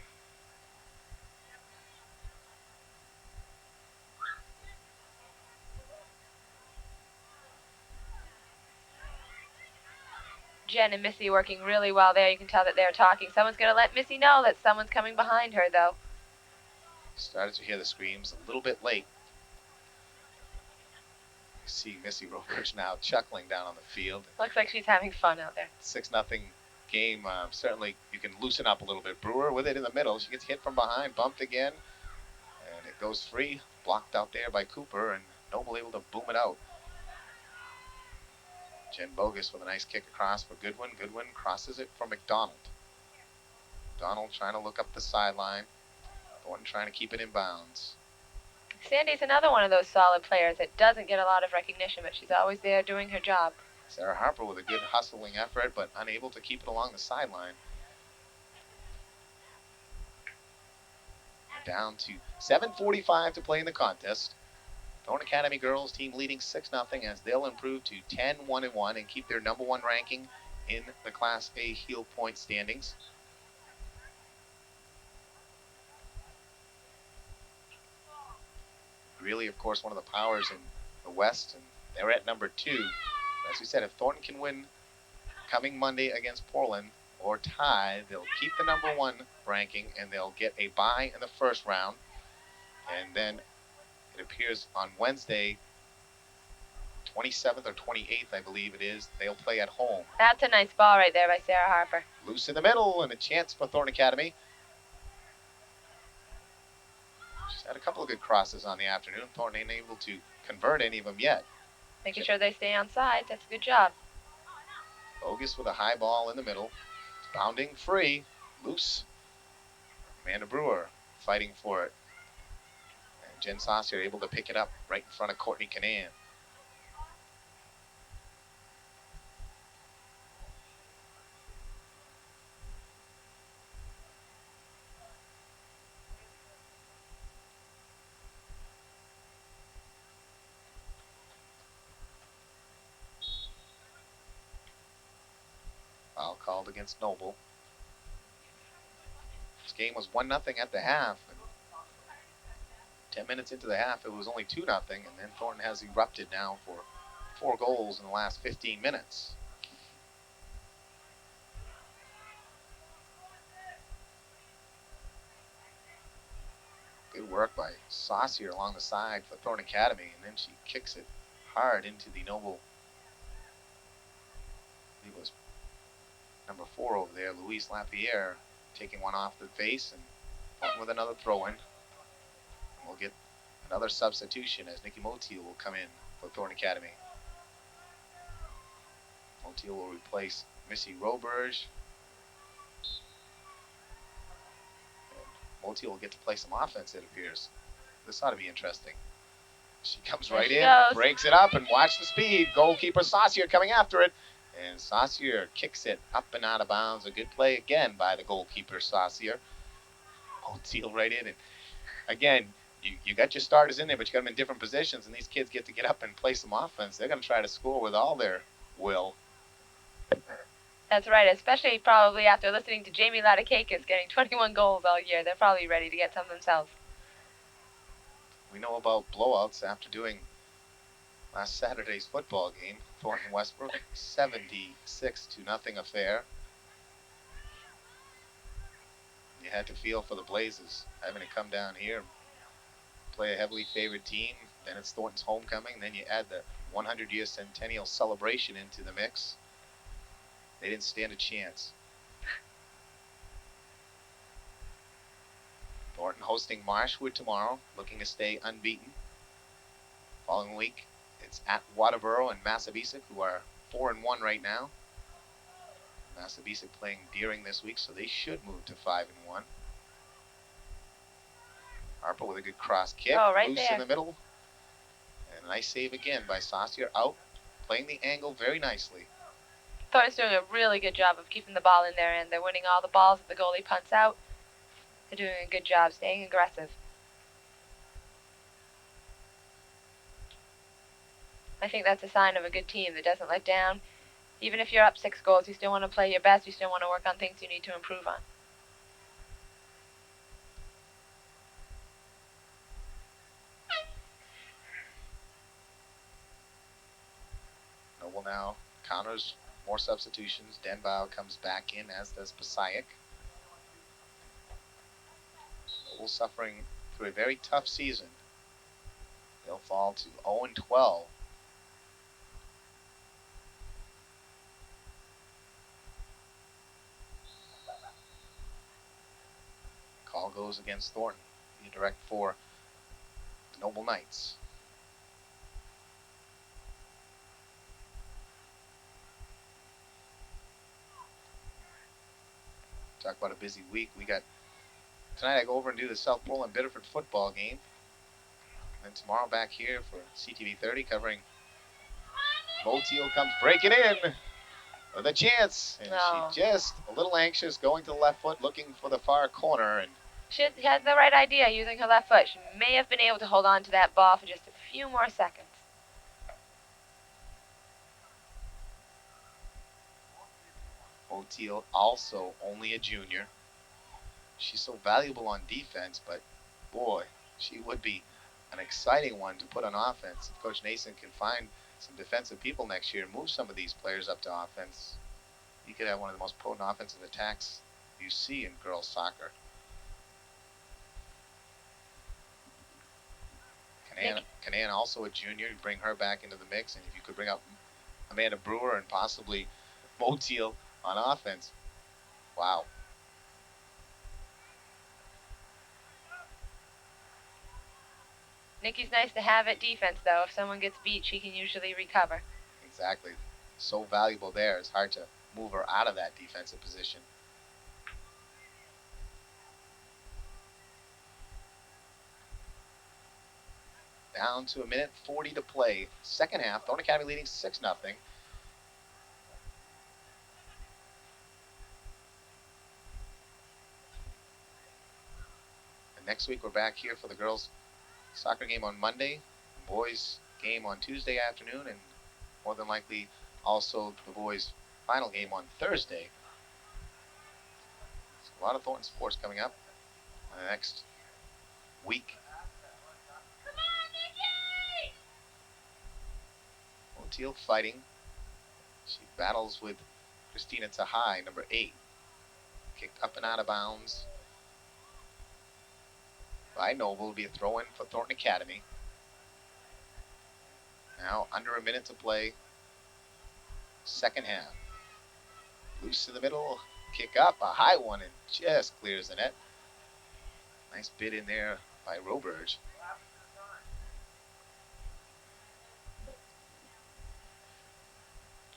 B: Jen and Missy working really well there. You can tell that they're talking. Someone's going to let Missy know that someone's coming behind her, though.
A: Started to hear the screams a little bit late. see Missy Rovers now chuckling down on the field.
B: Looks like she's having fun out there.
A: 6-0 game. Certainly you can loosen up a little bit. Brewer with it in the middle. She gets hit from behind, bumped again, and it goes free. Blocked out there by Cooper, and Noble able to boom it out. Jen Bogus with a nice kick across for Goodwin. Goodwin crosses it for McDonald. McDonald trying to look up the sideline. Thornton trying to keep it in bounds.
B: Sandy's another one of those solid players that doesn't get a lot of recognition, but she's always there doing her job.
A: Sarah Harper with a good hustling effort, but unable to keep it along the sideline. Down to 7:45 to play in the contest. Thornton Academy girls team leading 6-0 as they'll improve to 10-1-1 and keep their #1 ranking in the Class A heel point standings. Really, of course, one of the powers in the West, and they're at number 2. As we said, if Thornton can win coming Monday against Portland or tie, they'll keep the #1 ranking and they'll get a bye in the first round. And then it appears on Wednesday, 27th or 28th, I believe it is, they'll play at home.
B: That's a nice ball right there by Sarah Harper.
A: Loose in the middle and a chance for Thornton Academy. She's had a couple of good crosses on the afternoon. Thornton ain't able to convert any of them yet.
B: Making sure they stay on side. That's a good job.
A: Bogus with a high ball in the middle. It's bounding free. Loose. Amanda Brewer fighting for it. And Jen Saucier able to pick it up right in front of Courtney Canan. Foul called against Noble. This game was 1-0 at the half. And 10 minutes into the half, it was only 2-0, and then Thornton has erupted now for 4 goals in the last 15 minutes. Good work by Saucier along the side for Thornton Academy, and then she kicks it hard into the Noble. He was number 4 over there, Louise Lapierre, taking one off the face and Thornton with another throw-in. And we'll get another substitution as Nikki Motiel will come in for Thornton Academy. Motiel will replace Missy Roberge. And Motiel will get to play some offense, it appears. This ought to be interesting. She comes right in, breaks it up, and watch the speed. Goalkeeper Saucier coming after it. And Saucier kicks it up and out of bounds. A good play again by the goalkeeper, Saucier. Motiel right in. And again, you got your starters in there, but you got them in different positions, and these kids get to get up and play some offense. They're going to try to score with all their will.
B: That's right, especially probably after listening to Jamie Ladakakis getting 21 goals all year. They're probably ready to get some themselves.
A: We know about blowouts after doing last Saturday's football game. Thornton Westbrook, 76-0 affair. You had to feel for the Blazes having to come down here, play a heavily favored team. Then it's Thornton's homecoming. Then you add the 100-year centennial celebration into the mix. They didn't stand a chance. Thornton hosting Marshwood tomorrow, looking to stay unbeaten. Following week, it's at Waterboro and Massabesic, who are 4-1 right now. Massabesic playing Deering this week, so they should move to 5-1. Harper with a good cross kick,
B: right
A: loose
B: there
A: in the middle. And a nice save again by Saucier, out, playing the angle very nicely.
B: Thornton's doing a really good job of keeping the ball in their end. They're winning all the balls that the goalie punts out. They're doing a good job staying aggressive. I think that's a sign of a good team that doesn't let down. Even if you're up 6 goals, you still want to play your best. You still want to work on things you need to improve on.
A: Noble now counters more substitutions. Denbow comes back in, as does Pasayak. Noble suffering through a very tough season. They'll fall to 0-12 goes against Thornton. Be direct for the Noble Knights. Talk about a busy week. We got tonight I go over and do the South Pole and Biddeford football game. And tomorrow back here for CTV 30 covering Moteal comes breaking in with a chance. And
B: No.
A: she just a little anxious, going to the left foot, looking for the far corner. And
B: She had the right idea using her left foot. She may have been able to hold on to that ball for just a few more seconds.
A: Moteal also only a junior. She's so valuable on defense, but boy, she would be an exciting one to put on offense. If Coach Nason can find some defensive people next year and move some of these players up to offense, he could have one of the most potent offensive attacks you see in girls soccer. Canaan also a junior. You bring her back into the mix, and if you could bring up Amanda Brewer and possibly Moteal on offense, wow.
B: Nikki's nice to have at defense, though. If someone gets beat, she can usually recover.
A: Exactly. So valuable there. It's hard to move her out of that defensive position. Down to 1:40 to play. Second half, Thornton Academy leading 6-0. And next week we're back here for the girls' soccer game on Monday, the boys' game on Tuesday afternoon, and more than likely also the boys' final game on Thursday. So a lot of Thornton sports coming up in the next week. Moteal fighting. She battles with Christina Tahai, number 8. Kicked up and out of bounds by Noble. Will be a throw-in for Thornton Academy. Now under a minute to play. Second half. Loose in the middle. Kick up. A high one and just clears the net. Nice bid in there by Roberge.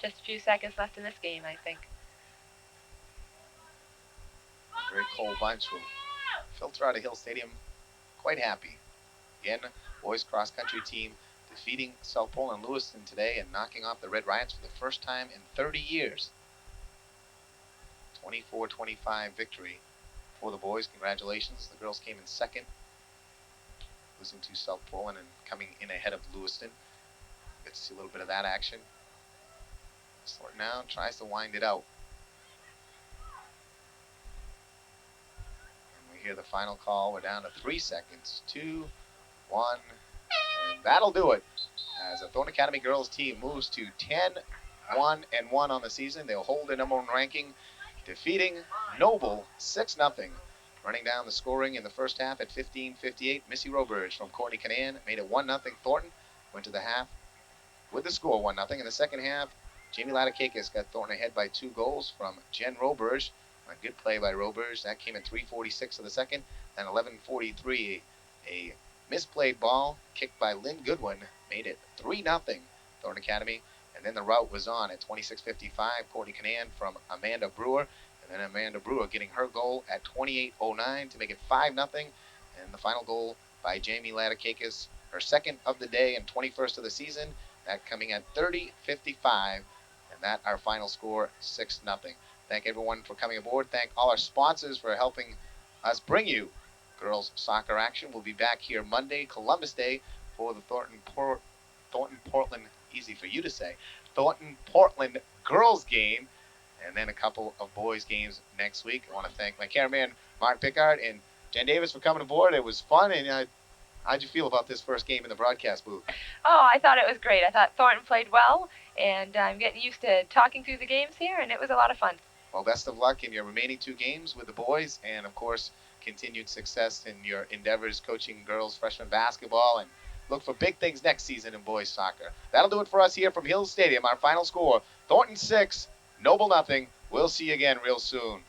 B: Just a few seconds left in this game, I think.
A: A very cold bunch will filter out of Hill Stadium quite happy. Again, boys cross country team defeating South Pole and Lewiston today and knocking off the Red Riots for the first time in 30 years. 24-25 victory for the boys. Congratulations. The girls came in second, losing to South Pole and coming in ahead of Lewiston. Get to see a little bit of that action. Thornton now tries to wind it out. And we hear the final call. We're down to 3 seconds. 2, 1, and that'll do it. As the Thornton Academy girls team moves to 10-1-1 on the season. They'll hold their number 1 ranking, defeating Noble 6-0. Running down the scoring in the first half at 15:58. Missy Roberge from Courtney Canaan made it 1-0 Thornton. Went to the half with the score 1-0. In the second half, Jamie Latakakis got Thornton ahead by 2 goals from Jen Roberge. A good play by Roberge. That came in 3:46 of the second. Then 11:43, a misplayed ball kicked by Lynn Goodwin made it 3-0 Thornton Academy. And then the rout was on at 26:55. Courtney Canaan from Amanda Brewer. And then Amanda Brewer getting her goal at 28:09 to make it 5-0. And the final goal by Jamie Latakakis, her second of the day and 21st of the season. That coming at 30:55. And that our final score, 6-0. Thank everyone for coming aboard. Thank all our sponsors for helping us bring you girls soccer action. We'll be back here Monday, Columbus Day, for the Thornton Portland, easy for you to say, Thornton Portland girls game, and then a couple of boys games next week. I want to thank my cameraman Mark Pickard and Jen Davis for coming aboard. It was fun. And how'd you feel about this first game in the broadcast booth?
B: Oh, I thought it was great. I thought Thornton played well, and I'm getting used to talking through the games here, and it was a lot of fun.
A: Well, best of luck in your remaining 2 games with the boys, and of course, continued success in your endeavors coaching girls freshman basketball, and look for big things next season in boys soccer. That'll do it for us here from Hill Stadium. Our final score, Thornton 6, Noble 0. We'll see you again real soon.